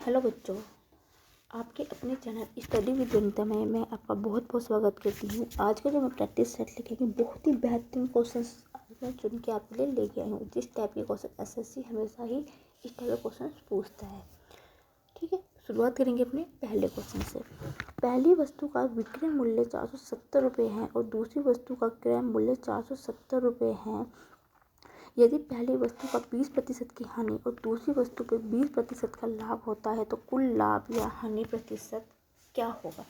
Hello बच्चों, आपके अपने चैनल स्टडी विद वनिता में मैं आपका बहुत बहुत स्वागत करती हूँ। आज का जो मैं प्रैक्टिस सेट लिखेंगे बहुत ही बेहतरीन क्वेश्चंस मैं चुन के आपके लिए लेके आई हूँ। जिस टाइप के क्वेश्चन एसएससी हमेशा ही इस टाइप के क्वेश्चन पूछता है। ठीक है, शुरुआत करेंगे अपने पहले क्वेश्चन से। पहली वस्तु का विक्रय मूल्य 470 रुपये है और दूसरी वस्तु का क्रय मूल्य 470 रुपये है। यदि पहली वस्तु का 20% की हानि और दूसरी वस्तु पर 20% का लाभ होता है तो कुल लाभ या हानि प्रतिशत क्या होगा।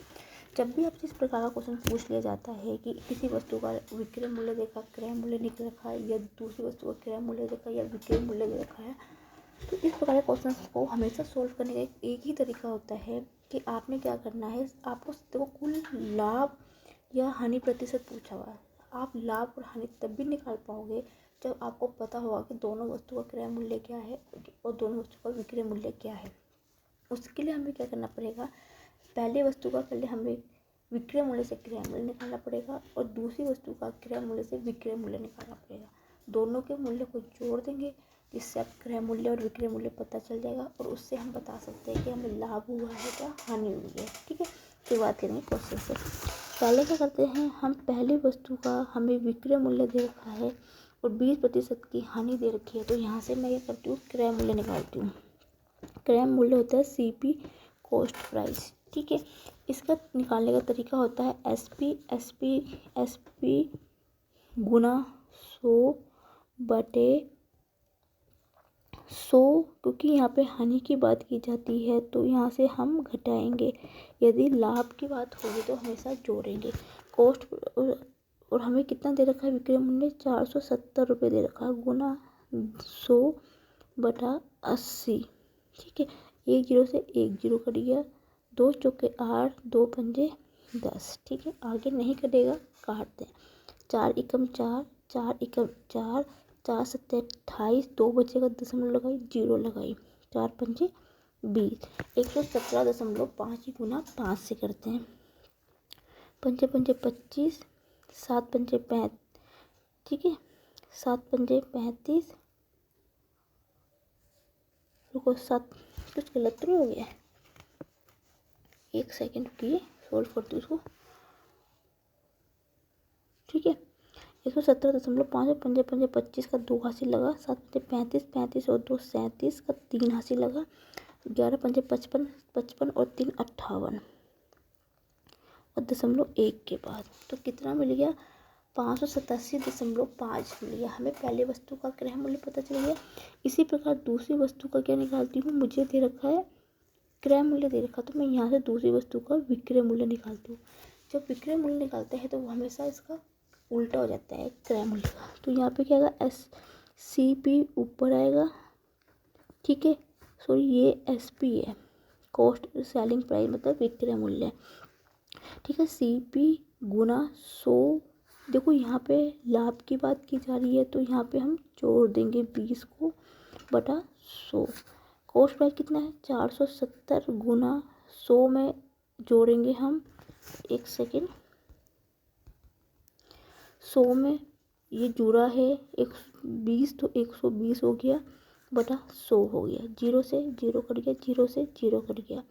जब भी आपसे इस प्रकार का क्वेश्चन पूछ लिया जाता है कि किसी वस्तु का विक्रय मूल्य देखा, क्रय मूल्य निकल रखा है, या दूसरी वस्तु का क्रय मूल्य देखा या विक्रय मूल्य दे रखा है, तो इस प्रकार के क्वेश्चन को हमेशा सोल्व करने का एक ही तरीका होता है कि आपने क्या करना है। आपको देखो कुल लाभ या हानि प्रतिशत पूछा हुआ है, आप लाभ और हानि तब भी निकाल पाओगे जब आपको पता होगा कि दोनों वस्तु का क्रय मूल्य क्या है और दोनों वस्तु का विक्रय मूल्य क्या है। उसके लिए हमें क्या करना पड़ेगा, पहले वस्तु का पहले हमें विक्रय मूल्य से क्रय मूल्य निकालना पड़ेगा और दूसरी वस्तु का क्रय मूल्य से विक्रय मूल्य निकालना पड़ेगा। दोनों के मूल्य को जोड़ देंगे जिससे आप क्रय मूल्य और विक्रय मूल्य पता चल जाएगा और उससे हम बता सकते हैं कि हमें लाभ हुआ है या हानि हुई है। ठीक है, शुरुआत करेंगे क्वेश्चन से। पहले क्या करते हैं, हम पहली वस्तु का हमें विक्रय मूल्य दे रखा है और 20% की हानि दे रखी है, तो यहाँ से मैं ये करती हूँ क्रय मूल्य निकालती हूँ। क्रय मूल्य होता है CP कॉस्ट प्राइस। ठीक है, इसका निकालने का तरीका होता है SP गुना 100/100, क्योंकि यहाँ पे हानि की बात की जाती है तो यहाँ से हम घटाएंगे। यदि लाभ की बात होगी तो हमेशा जोड़ेंगे। कॉस्ट और हमें कितना दे रखा है, विक्रय मूल्य 470 रुपये दे रखा है, गुना 100/80। ठीक है, 1 0 से 1 0 कट गया, 2 चौके 8, 2 पंजे 10। ठीक है, आगे नहीं कटेगा, काट दें। 4 एकम 4, 4 एकम 4, 4 7 28, 2 बचेगा, दशमलव लगाई, 0 लगाई, 4 पंजे 20, 117.5 गुना 5 से करते हैं। पंजे पंजे 25, 7 पंजे 35। ठीक है, 7 पंजे 35। रुको, 7 कुछ गलत तो नहीं हो गया है, 1 सेकेंड रुकिए, सोल्व करती हूँ उसको। ठीक है, 117.5, पंजे पंजे 25 का 2 हासिल लगा, 7 पंजे 35, 35 और 2 37 का 3 हासिल लगा, 11 पंजे 55, 55 और 3 58 और 0.1 के बाद तो कितना मिल गया, 587.5 मिल गया। हमें पहले वस्तु का क्रय मूल्य पता चल गया। इसी प्रकार दूसरी वस्तु का क्या निकालती हूँ, मुझे दे रखा है क्रय मूल्य दे रखा, तो मैं यहाँ से दूसरी वस्तु का विक्रय मूल्य निकालती हूँ। जब विक्रय मूल्य निकालते हैं तो वो हमेशा इसका उल्टा हो जाता है क्रय मूल्य का, तो यहाँ पे क्या आएगा, SCP ऊपर आएगा। ठीक है, सॉरी ये SP है, कॉस्ट सेलिंग प्राइस मतलब विक्रय मूल्य। ठीक है, CP गुना 100। देखो यहाँ पे लाभ की बात की जा रही है तो यहाँ पे हम जोड़ देंगे 20 को बटा 100। कॉस्ट प्राइस कितना है, 470 गुना 100 में जोड़ेंगे हम, 1 सेकेंड, 100 में ये जुड़ा है 120 तो 120 हो गया बटा 100 हो गया, 0 से 0 कट गया, 0 से 0 कट गया,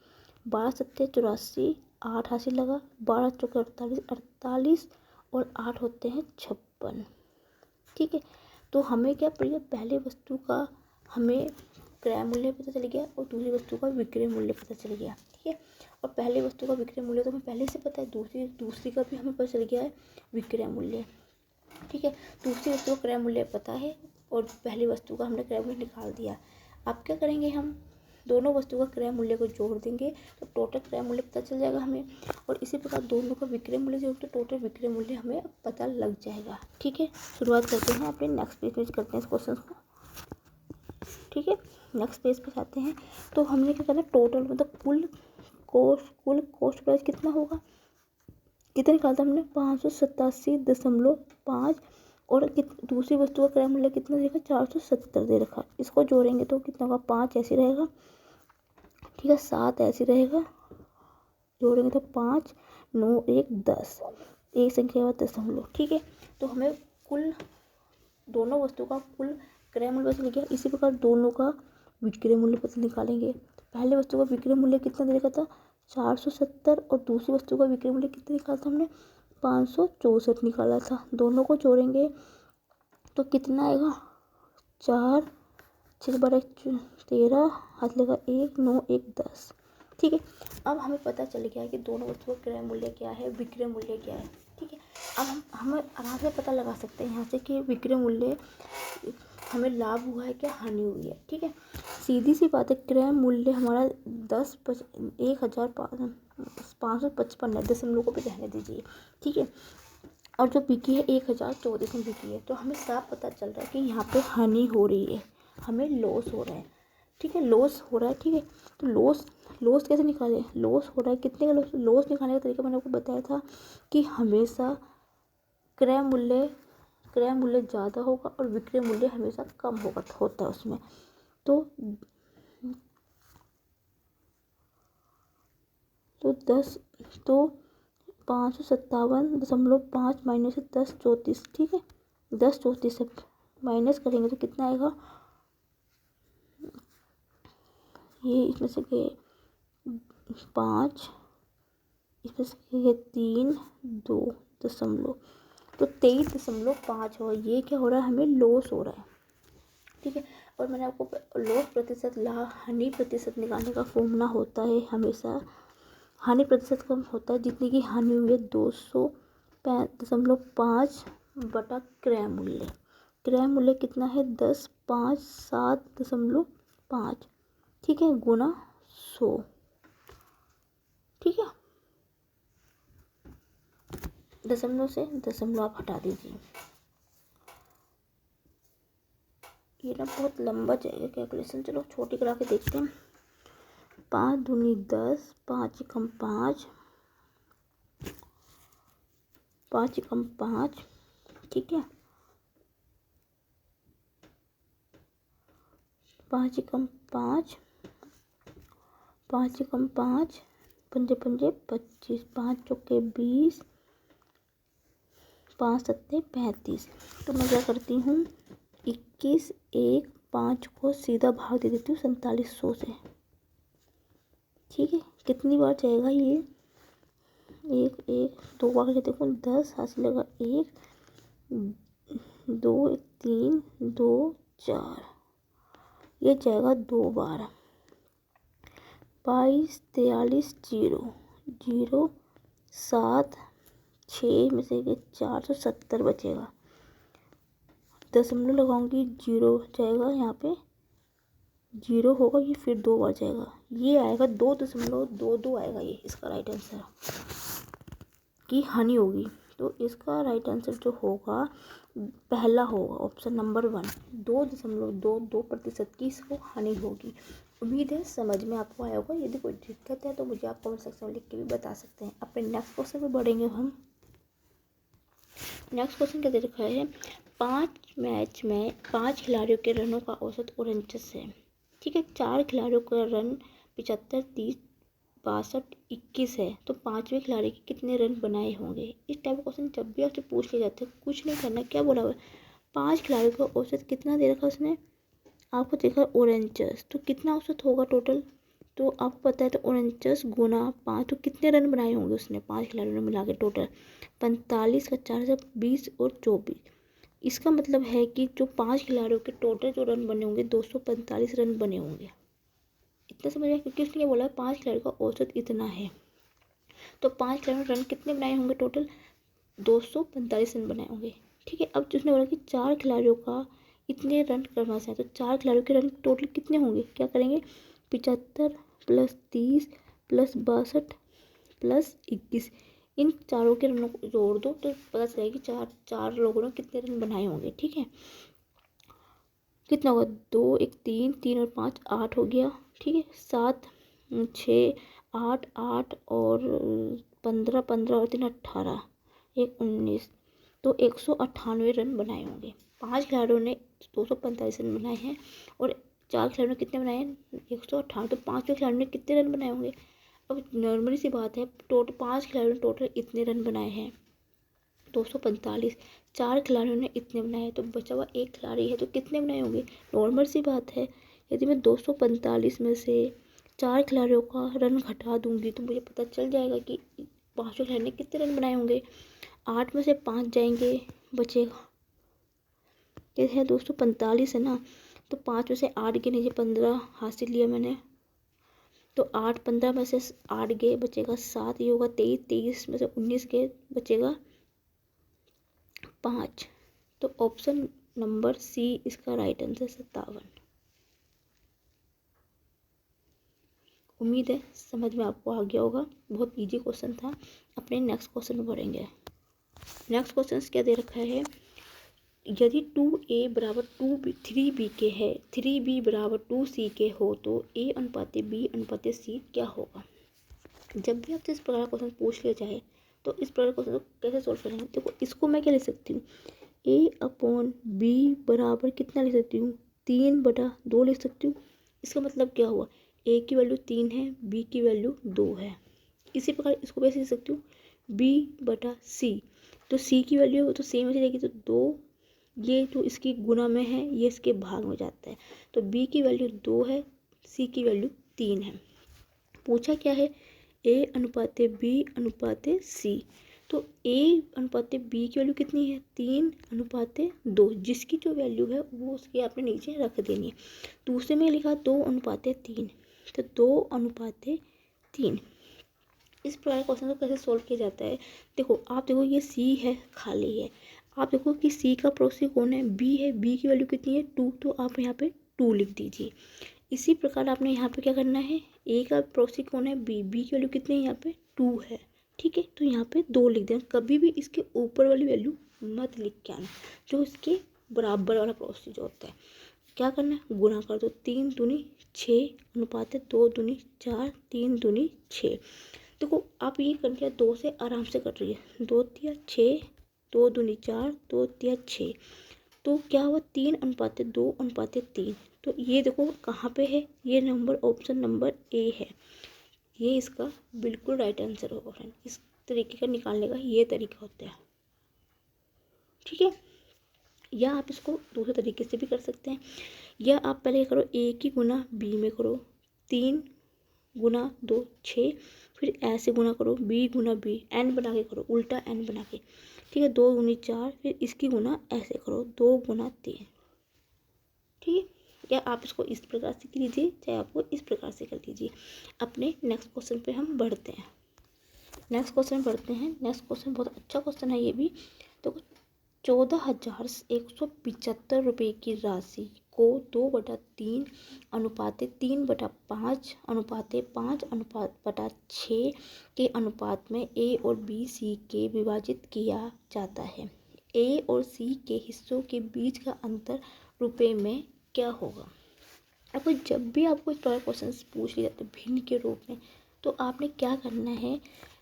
12 7 84, 8 हासिल लगा, 12 चौके 48, 48 और 8 होते हैं 56। ठीक है, तो हमें क्या पड़ेगा, पहले वस्तु का हमें क्रय मूल्य पता चल गया और दूसरी वस्तु का विक्रय मूल्य पता चल गया। ठीक है, और पहले वस्तु का विक्रय मूल्य तो हमें पहले से पता है, दूसरी का भी हमें पता चल गया है विक्रय मूल्य। ठीक है, दूसरी वस्तु का क्रय मूल्य पता है और पहली वस्तु का हमने क्रय मूल्य निकाल दिया। अब क्या करेंगे, हम दोनों वस्तु का क्रय मूल्य को जोड़ देंगे तो टोटल क्रय मूल्य पता चल जाएगा हमें, और इसी प्रकार दोनों का विक्रय मूल्य जोड़ तो टोटल विक्रय मूल्य हमें पता लग जाएगा। ठीक है, शुरुआत करते हैं अपने नेक्स्ट पेज पे, करते हैं इस क्वेश्चन को। ठीक है, नेक्स्ट पेज पे जाते हैं तो हमने क्या करना है, टोटल मतलब कुल कॉस्ट प्राइस कितना होगा, कितना निकालता हमने, 587.5 और दूसरी वस्तु का क्रय मूल्य कितना दे रखा, 470 दे रखा। इसको जोड़ेंगे तो कितना होगा, 5 ऐसे रहेगा। ठीक है, 7 ऐसे रहेगा, जोड़ेंगे तो 5 9 1 10, एक संख्या के बाद दशमलव। ठीक है, तो हमें कुल दोनों वस्तु का कुल क्रय मूल्य मिल गया। इसी प्रकार दोनों का विक्रय मूल्य पता निकालेंगे। तो पहले वस्तु का विक्रय मूल्य कितना दे रखा था 470 और दूसरी वस्तु का विक्रय मूल्य कितना निकाला था हमने 564 निकाला था। दोनों को जोड़ेंगे तो कितना आएगा 4 6 12 13 हाथ लगा 1 9 1 10। ठीक है, अब हमें पता चल गया है कि दोनों वस्तुओं का क्रय मूल्य क्या है, विक्रय मूल्य क्या है। ठीक है, अब हम आराम से पता लगा सकते हैं यहाँ से कि विक्रय मूल्य हमें लाभ हुआ है क्या हानि हुई है। ठीक है, सीधी सी बात है, क्रय मूल्य हमारा 1555 है, दशमलव को भी रहने दीजिए। ठीक है, और जो बिकी है 1034 में बिकी है, तो हमें साफ पता चल रहा है कि यहाँ पे हानि हो रही है, हमें लॉस हो रहा है। ठीक है, लॉस हो रहा है। ठीक है, तो लॉस कैसे निकाले, लॉस हो रहा है कितने का लॉस निकालने का तरीका मैंने आपको बताया था कि हमेशा क्रय मूल्य ज़्यादा होगा और विक्रय मूल्य हमेशा कम होता है उसमें। तो 557.5 माइनस 1034। ठीक है, 1034 से माइनस करेंगे तो कितना आएगा, ये इसमें से गए 5, इसमें से गए 3 2 दशमलव, तो 23.5 हो। ये क्या हो रहा है, हमें लॉस हो रहा है। ठीक है, और मैंने आपको लॉस प्रतिशत हानि प्रतिशत निकालने का फॉर्मूला होता है हमेशा, हानि प्रतिशत कम होता है जितनी की हानि हुई है 205.5 बटा क्रय मूल्य। क्रय मूल्य कितना है 10,507.5। ठीक है, गुना 100। ठीक है, दशमलव से दशमलव आप हटा दीजिए, ये ना बहुत लंबा जाएगा कैलकुलेशन। चलो छोटी करा के देखते हैं। 5 दूनी 10, 5 एकम 5, 5 एकम 5। ठीक है, 5 एकम 5, 5 एकम 5, पंजे पंजे 25, 5 चौके 20, 5 सत्ते 35। तो मैं क्या करती हूँ 21 1 5 को सीधा भाग दे देती हूँ 4700 से। ठीक है, कितनी बार जाएगा ये, 1 1 2 बार करके देखो 10 हाथ लगा 1 2 3 2 4, ये जाएगा 2 बार। 22 43 0 0 7 6 में से 470 बचेगा। दशमलव लगाऊंगी 0 जाएगा, यहाँ पे 0 होगा, ये फिर 2 बार जाएगा, ये आएगा 2.22 आएगा ये इसका राइट आंसर की हानि होगी। तो इसका राइट आंसर जो होगा पहला होगा, ऑप्शन नंबर 1, 2.22% की इसको हानि होगी। उम्मीद है समझ में आपको आया होगा। यदि कोई दिक्कत है तो मुझे आप कमेंट सेक्शन में लिख के भी बता सकते हैं। अपने नेक्स्ट क्वेश्चन पे बढ़ेंगे हम। नेक्स्ट क्वेश्चन क्या दे रखा है, 5 मैच में 5 खिलाड़ियों के रनों का औसत 49 है। ठीक है, 4 खिलाड़ियों का रन 75 30 62 21 है, तो 5वें खिलाड़ी के कितने रन बनाए होंगे। इस टाइप का क्वेश्चन जब भी आपसे पूछ लिया जाता है, कुछ नहीं करना, क्या बोला हुआ है 5 खिलाड़ियों का औसत कितना दे रखा उसने, आपको देखा 49, तो कितना औसत होगा टोटल, तो आपको पता है तो 49 गुना 5, तो कितने रन बनाए होंगे उसने 5 खिलाड़ियों ने मिला के टोटल 45 का 4 से 20 और 24। इसका मतलब है कि जो 5 खिलाड़ियों के टोटल जो रन बने होंगे 245 रन बने होंगे। इतना समझ में, क्योंकि उसने बोला 5 खिलाड़ियों का औसत इतना है, तो 5 खिलाड़ियों ने रन कितने बनाए होंगे टोटल 245 रन बनाए होंगे। ठीक है, अब उसने बोला कि 4 खिलाड़ियों का इतने रन करना चाहिए, तो 4 खिलाड़ियों के रन टोटल कितने होंगे, क्या करेंगे 75 + 30 + 62 + 21, इन चारों के रनों को जोड़ दो तो पता चलेगा कि चार लोगों ने कितने रन बनाए होंगे। ठीक है, कितना होगा 2 1 3 3 और 5 8 हो गया। ठीक है, 7 6 8 8 और 15 15 और 3 18 1 19, तो 198 रन बनाए होंगे। 5 खिलाड़ियों ने 245 रन बनाए हैं और 4 खिलाड़ियों ने कितने बनाए हैं 198, तो 5वें खिलाड़ी ने कितने रन बनाए होंगे। अब नॉर्मली सी बात है, टोटल 5 खिलाड़ियों ने टोटल इतने रन बनाए हैं 245, 4 खिलाड़ियों ने इतने बनाए, तो बचा हुआ 1 खिलाड़ी है तो कितने बनाए होंगे। नॉर्मल सी बात है, यदि मैं 245 में से 4 खिलाड़ियों का रन घटा दूंगी तो मुझे पता चल जाएगा कि 5 खिलाड़ी ने कितने रन बनाए होंगे। 8 में से 5 जाएंगे, बचेगा ये है 245 है ना, तो 5 में से 8 के नीचे 15 हासिल लिया मैंने, तो 8 15 में से 8 गए, बचेगा 7, ये होगा 23, 23 में से 19 गए, बचेगा 5। तो ऑप्शन नंबर सी इसका राइट आंसर 57। उम्मीद है समझ में आपको आ गया होगा, बहुत इजी क्वेश्चन था। अपने नेक्स्ट क्वेश्चन में बढ़ेंगे। नेक्स्ट क्वेश्चन क्या दे रखा है, यदि 2a बराबर 3b के है, 3b बराबर 2c के हो तो a अनुपाते b अनुपाते c क्या होगा। जब भी आपसे इस प्रकार क्वेश्चन पूछ लिया जाए तो इस प्रकार क्वेश्चन को कैसे सोल्व करेंगे। देखो इसको मैं क्या लिख सकती हूँ, a/b बराबर कितना लिख सकती हूँ, 3/2 लिख सकती हूँ। इसका मतलब क्या हुआ, a की वैल्यू 3 है, b की वैल्यू 2 है। इसी प्रकार इसको कैसे लिख सकती हूँ, b/c, तो c की वैल्यू तो सेम ऐसे जाएगी, तो 2, ये जो इसकी गुना में है ये इसके भाग में जाता है, तो b की वैल्यू 2 है, c की वैल्यू 3 है। पूछा क्या है, a अनुपाते b अनुपाते c, तो a अनुपाते b की वैल्यू कितनी है, 3/2, जिसकी जो वैल्यू है वो उसके आपने नीचे रख देनी है। दूसरे में लिखा 2/3, तो 2/3। इस प्रकार क्वेश्चन को कैसे सोल्व किया जाता है, देखो आप देखो ये c है, खाली है, आप देखो कि c का पड़ोसी कौन है, b है, b की वैल्यू कितनी है 2, तो आप यहाँ पे 2 लिख दीजिए। इसी प्रकार आपने यहाँ पे क्या करना है, a का पड़ोसी कौन है, b की वैल्यू कितनी है यहाँ पे 2 है, ठीक है, तो यहाँ पे 2 लिख देना। कभी भी इसके ऊपर वाली वैल्यू मत लिख के आना, जो इसके बराबर वाला पड़ोसी जो होता है। क्या करना है, गुना कर दो, 3 दूनी 6 अनुपात 2 दूनी 4, 3 दूनी 6। देखो आप ये कर लिया, 2 से आराम से कट रही है, 2 तिया 6, 2 दूनी 4, 2 तिया 6, तो क्या हुआ 3/2/3। तो ये देखो कहाँ पे है, ये नंबर ऑप्शन नंबर ए है, ये इसका बिल्कुल राइट आंसर होगा फ्रेंड। इस तरीके का निकालने का ये तरीका होता है, ठीक है। या आप इसको दूसरे तरीके से भी कर सकते हैं, या आप पहले करो a की गुना b में करो, 3 गुना 2 6, फिर ऐसे गुना करो b गुना b, n बना के करो, उल्टा n बना के, ठीक है, 2 दूनी 4, फिर इसकी गुना ऐसे करो 2 गुना 3, ठीक है। या आप इसको इस प्रकार से कीजिए, चाहे आपको इस प्रकार से कर लीजिए। अपने नेक्स्ट क्वेश्चन पे हम बढ़ते हैं। नेक्स्ट क्वेश्चन बहुत अच्छा क्वेश्चन है ये भी। तो 14,175 रुपये की राशि को 2/3 अनुपाते 3/5 अनुपाते 5/6 के अनुपात में a और b c के विभाजित किया जाता है। a और c के हिस्सों के बीच का अंतर रुपए में क्या होगा। अब जब भी आपको इस तरह क्वेश्चन पूछ लिए जाते हैं भिन्न के रूप में, तो आपने क्या करना है,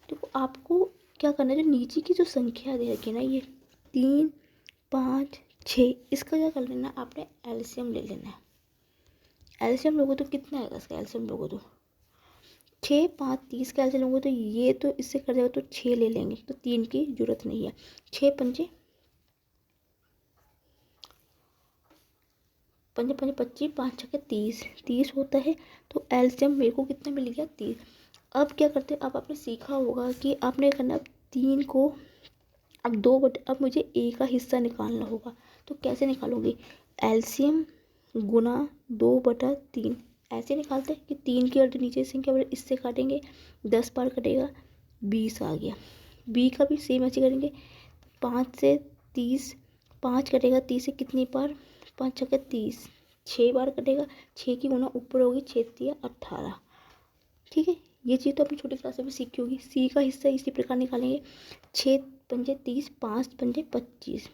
देखो आपको क्या करना है, जो नीचे की जो संख्या दे रखी है ना, ये 3 5 6, इसका क्या कर लेना, आपने एलसीएम ले लेना है। एलसीएम लोगों तो कितना आएगा इसका, एलसीएम लोगों तो 6 5 30 का एलसीएम लोगों तो ये तो इससे कर जाएगा, तो 6 ले लेंगे, तो 3 की जरूरत नहीं है। 6 पंजे 5 5 25, 5 6 30 होता है, तो एलसीएम मेरे को कितना मिल गया 30। अब क्या करते हैं, अब आपने सीखा होगा कि आपने करना 3 को, अब अब मुझे ए का हिस्सा निकालना होगा, तो कैसे निकालूंगी, एलसीएम गुना 2/3, ऐसे निकालते हैं कि 3 की और नीचे संख्या इससे काटेंगे, 10 बार कटेगा 20 आ गया। बी का भी सेम ऐसे करेंगे, 5 से 30, 5 कटेगा 30 से कितनी बार, 5 6 30, 6 बार कटेगा, 6 की गुना ऊपर होगी, 6 3 18, ठीक है। ये चीज़ तो अपनी छोटी क्लास में भी सीखी होगी। सी का हिस्सा इसी प्रकार निकालेंगे, 6 पंजे 30, 5 पंजे 25।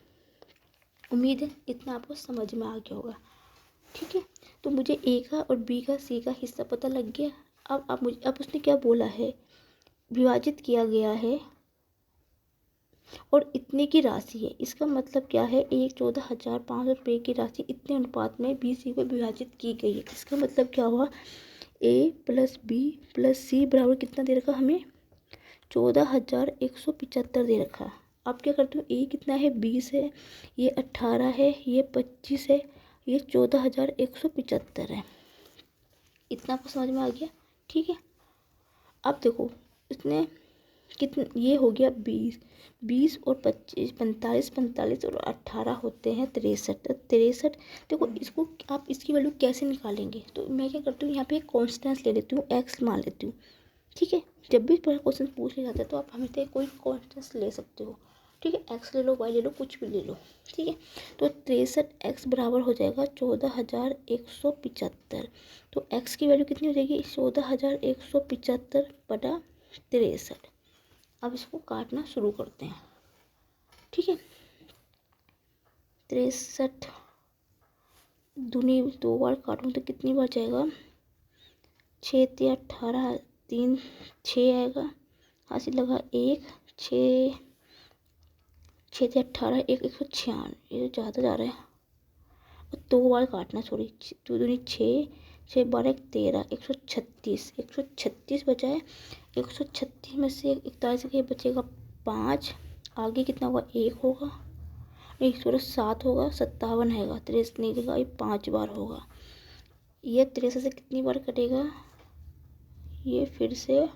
उम्मीद है इतना आपको समझ में आ गया होगा, ठीक है। तो मुझे ए का और बी का सी का हिस्सा पता लग गया। अब उसने क्या बोला है, विभाजित किया गया है और इतने की राशि है, इसका मतलब क्या है, 14,500 रुपये की राशि इतने अनुपात में बी सी को विभाजित की गई है। इसका मतलब क्या हुआ, a + b + c बराबर कितना दे रखा हमें, 14,175 दे रखा। अब क्या करते हो, a कितना है 20 है, ये 18 है, ये 25 है, ये 14,175 है। इतना आपको समझ में आ गया? ठीक है, अब देखो इसने कितने, ये हो गया 20 और 25, 45 और 18 होते हैं 63। 63 देखो, इसको आप इसकी वैल्यू कैसे निकालेंगे? तो मैं क्या करती हूँ, यहाँ पे एक कॉन्स्टेंस ले लेती हूँ, एक्स मान लेती हूँ। ठीक है, जब भी क्वेश्चन पूछ लिया जाता है तो आप हमेशा कोई कॉन्स्टेंस ले सकते हो। ठीक है, एक्स ले लो, वाई ले लो, कुछ भी ले लो। ठीक है, तो 63 एक्स बराबर हो जाएगा 14,175। तो एक्स की वैल्यू कितनी हो जाएगी? 14,175 बटा 63। अब इसको काटना शुरू करते हैं। ठीक है, 63 दूनी 2 बार काटूँ तो कितनी बार जाएगा? 6 × 18, 3 6 आएगा, हासिल लगा 1, 6 6 × 18 1 196। ये तो ज़्यादा जा रहा है, 2 बार काटना, सॉरी, 2 दूनी 6, 6 12 13, 136। 136 बचा है, 136 में से 41 के बचेगा 5, आगे कितना होगा? 1 होगा, नहीं सॉरी 7 होगा, 57 आएगा, 63 नहीं देगा, ये 5 बार होगा। ये 63 से कितनी बार कटेगा? ये फिर से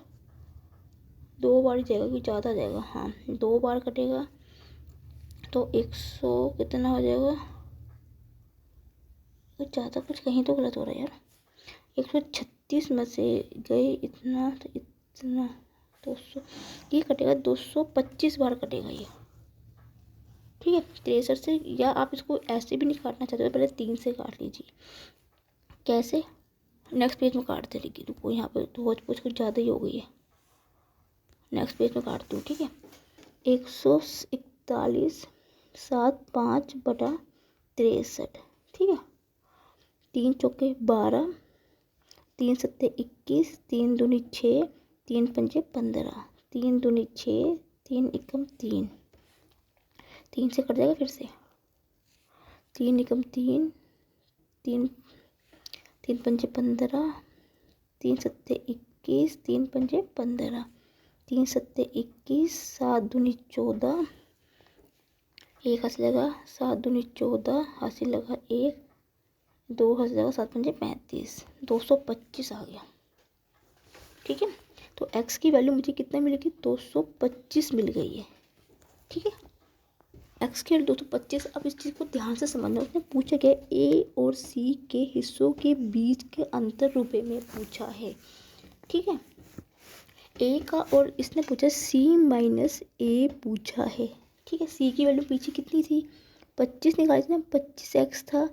2 बार ही जाएगा, कि ज़्यादा जाएगा, हाँ 2 बार कटेगा। तो 100 कितना हो जाएगा? कुछ ज़्यादा, कुछ कहीं तो गलत हो रहा है यार। 136 में से गए इतना, तो इतना 200, ये कटेगा 225 बार कटेगा ये। ठीक है, 63 से, या आप इसको ऐसे भी नहीं काटना चाहते तो पहले 3 से काट लीजिए। कैसे? नेक्स्ट पेज में काटते रहिए, रुको यहाँ पे तो कुछ ज़्यादा ही हो गई है। नेक्स्ट पेज में काटती हूँ। ठीक है, 141 7 5 बटा 63। ठीक है, 3 चौके 12, 3 सत्ते 21, 3 दूनी 6, 3 पंजे 15, 3 दूनी 6, 3 एकम 3, 3 से कट जाएगा फिर से, 3 एकम 3, 3 3 पंजे 15, 3 सत्ते 21, 3 पंजे 15, 3 सत्ते 21, 7 दूनी 14, 1 हासिल लगा, 7 दूनी 14, हासिल लगा 1, 2 हासिल लगा, 7 पंजे 35, 225 आ गया। ठीक है, तो x की वैल्यू मुझे कितना मिलेगी? 225 मिल गई है। ठीक है, x की वैल्यू 225। अब इस चीज़ को ध्यान से समझना, उसने पूछा क्या? a और c के हिस्सों के बीच के अंतर रुपए में पूछा है। ठीक है, a का, और इसने पूछा c माइनस a पूछा है। ठीक है, c की वैल्यू पीछे कितनी थी? 25 निकाली थी ना, 25x था,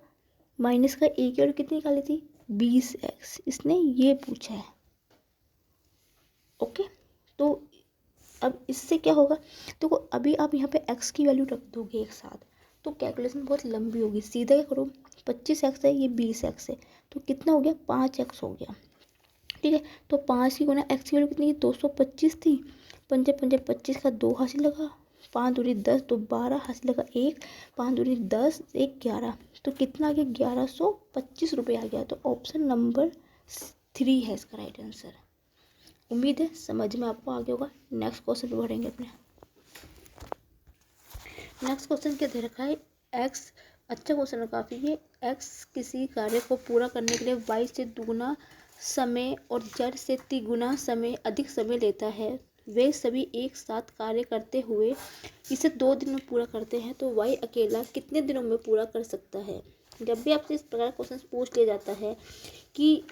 माइनस का a की वैल्यू कितनी निकाली थी? 20x। इसने ये पूछा है। ओके, तो अब इससे क्या होगा? तो अभी आप यहाँ पे x की वैल्यू रख दोगे एक साथ, तो कैलकुलेशन बहुत लंबी होगी। सीधा क्या करो, 25x है, ये 20x है, तो कितना हो गया? 5x हो गया। ठीक है, तो 5 की गुना x की वैल्यू कितनी? 225 थी, पंजे पंजे 25 का 2 हासिल लगा, 5 दूनी 10, तो 12 हासिल लगा 1, 5 दूनी 10, 1 11, तो कितना आ गया? 1125 रुपये आ गया। तो ऑप्शन नंबर 3 है इसका राइट आंसर। उम्मीद है समझ में आपको आ गया होगा। नेक्स्ट क्वेश्चन पे बढ़ेंगे अपने। नेक्स्ट क्वेश्चन क्या दे रखा है? एक्स, अच्छा क्वेश्चन है काफ़ी ये। एक्स किसी कार्य को पूरा करने के लिए वाई से दुगुना समय और जेड से तिगुना समय अधिक समय लेता है। वे सभी एक साथ कार्य करते हुए इसे 2 दिन में पूरा करते हैं, तो वाई अकेला कितने दिनों में पूरा कर सकता है? जब भी आपसे इस प्रकार क्वेश्चन पूछ लिया जाता है कि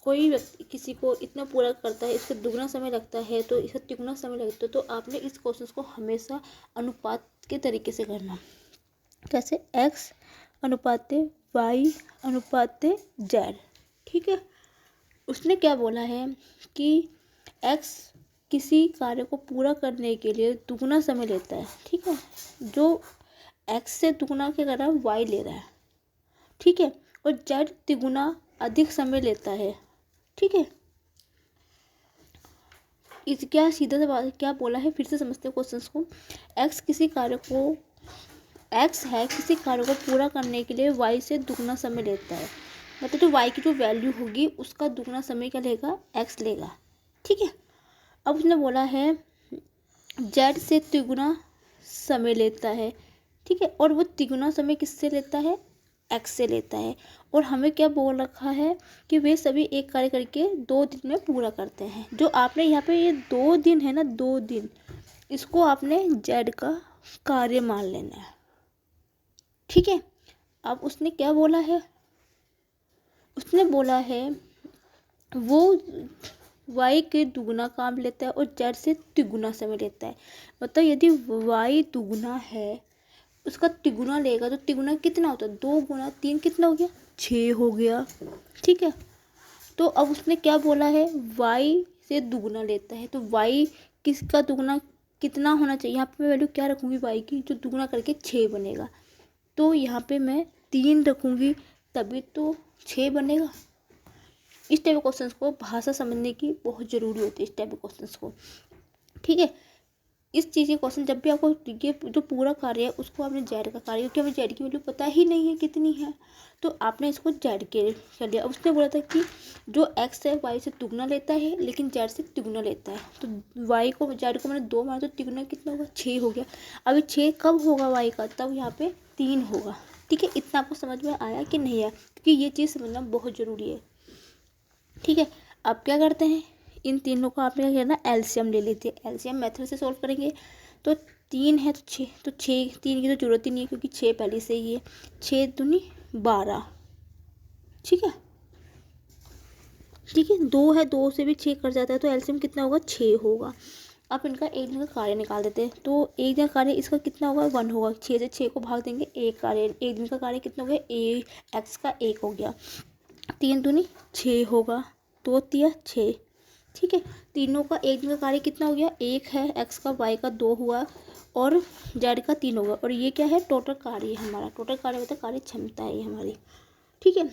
कोई व्यक्ति किसी को इतना पूरा करता है, इसका दुगना समय लगता है, तो इसका तिगुना समय लगता है, तो आपने इस क्वेश्चन को हमेशा अनुपात के तरीके से करना। कैसे? x अनुपाते y अनुपाते z। ठीक है, उसने क्या बोला है कि x किसी कार्य को पूरा करने के लिए दुगना समय लेता है। ठीक है, जो x से दुगना क्या कर रहा है? y ले रहा है। ठीक है, और z तिगुना अधिक समय लेता है। ठीक है, इस क्या सीधा सा बात क्या बोला है, फिर से समझते हैं क्वेश्चंस को। x किसी कार्य को x है किसी कार्य को पूरा करने के लिए y से दुगना समय लेता है, मतलब जो y की जो वैल्यू होगी उसका दुगना समय क्या लेगा? x लेगा। ठीक है, अब उसने बोला है z से तिगुना समय लेता है। ठीक है, और वो तिगुना समय किससे लेता है? एक्स से लेता है। और हमें क्या बोल रखा है कि वे सभी एक कार्य करके 2 दिन में पूरा करते हैं। जो आपने यहाँ पे ये 2 दिन है ना, 2 दिन, इसको आपने जेड का कार्य मान लेना है। ठीक है। अब उसने क्या बोला है, उसने बोला है वो y के दुगना काम लेता है और z से तिगुना समय लेता है। मतलब यदि y दुगना है उसका तिगुना लेगा तो तिगुना कितना होता है, 2 गुना 3 कितना हो गया, 6 हो गया। ठीक है। तो अब उसने क्या बोला है, y से दुगना लेता है, तो y किसका दुगना कितना होना चाहिए। यहाँ पे मैं वैल्यू क्या रखूँगी y की, जो दुगना करके 6 बनेगा। तो यहाँ पे मैं 3 रखूँगी तभी तो 6 बनेगा। इस टाइप के क्वेश्चंस को भाषा समझने की बहुत ज़रूरी होती है, इस टाइप के क्वेश्चंस को। ठीक है। इस चीज़ के क्वेश्चन जब भी आपको ये जो पूरा कार्य है उसको आपने जेड का कार्य, क्योंकि हमें जेड की वैल्यू पता ही नहीं है कितनी है, तो आपने इसको जेड के कर लिया। उसने बोला था कि जो एक्स है वाई से दुगना लेता है लेकिन जेड से तिगुना लेता है, तो वाई को जेड को मैंने 2 मारा तो तिगुना कितना होगा, 6 हो गया। अभी 6 कब होगा वाई का, तब यहाँ पे 3 होगा। ठीक है। इतना आपको समझ में आया कि नहीं आया, क्योंकि ये चीज़ समझना बहुत ज़रूरी है। ठीक है। अब क्या करते हैं, इन तीनों को आपने क्या करना, एलसीएम ले लेते हैं। एलसीएम मेथड से सॉल्व करेंगे तो 3 है तो 6, तो 6 3 की तो जरूरत ही नहीं है क्योंकि 6 पहले से ही है। 6 दूनी 12। ठीक है। ठीक है। 2 है, 2 से भी 6 कट जाता है तो एलसीएम कितना होगा, 6 होगा। अब इनका एक दिन का कार्य निकाल देते हैं, तो एक दिन का कार्य इसका कितना होगा, 1 होगा। 6 से 6 को भाग देंगे, एक कार्य, एक दिन का कार्य कितना हो गया, एक्स का 1 हो गया। 3 दूनी 6 होगा, 2 तिया 6। ठीक है। तीनों का एक दिन का कार्य कितना हो गया, 1 है, एक्स का, वाई का 2 हुआ और जेड का 3 होगा। और ये क्या है, टोटल कार्य है हमारा। टोटल कार्य मतलब कार्य क्षमता है ये हमारी। ठीक है।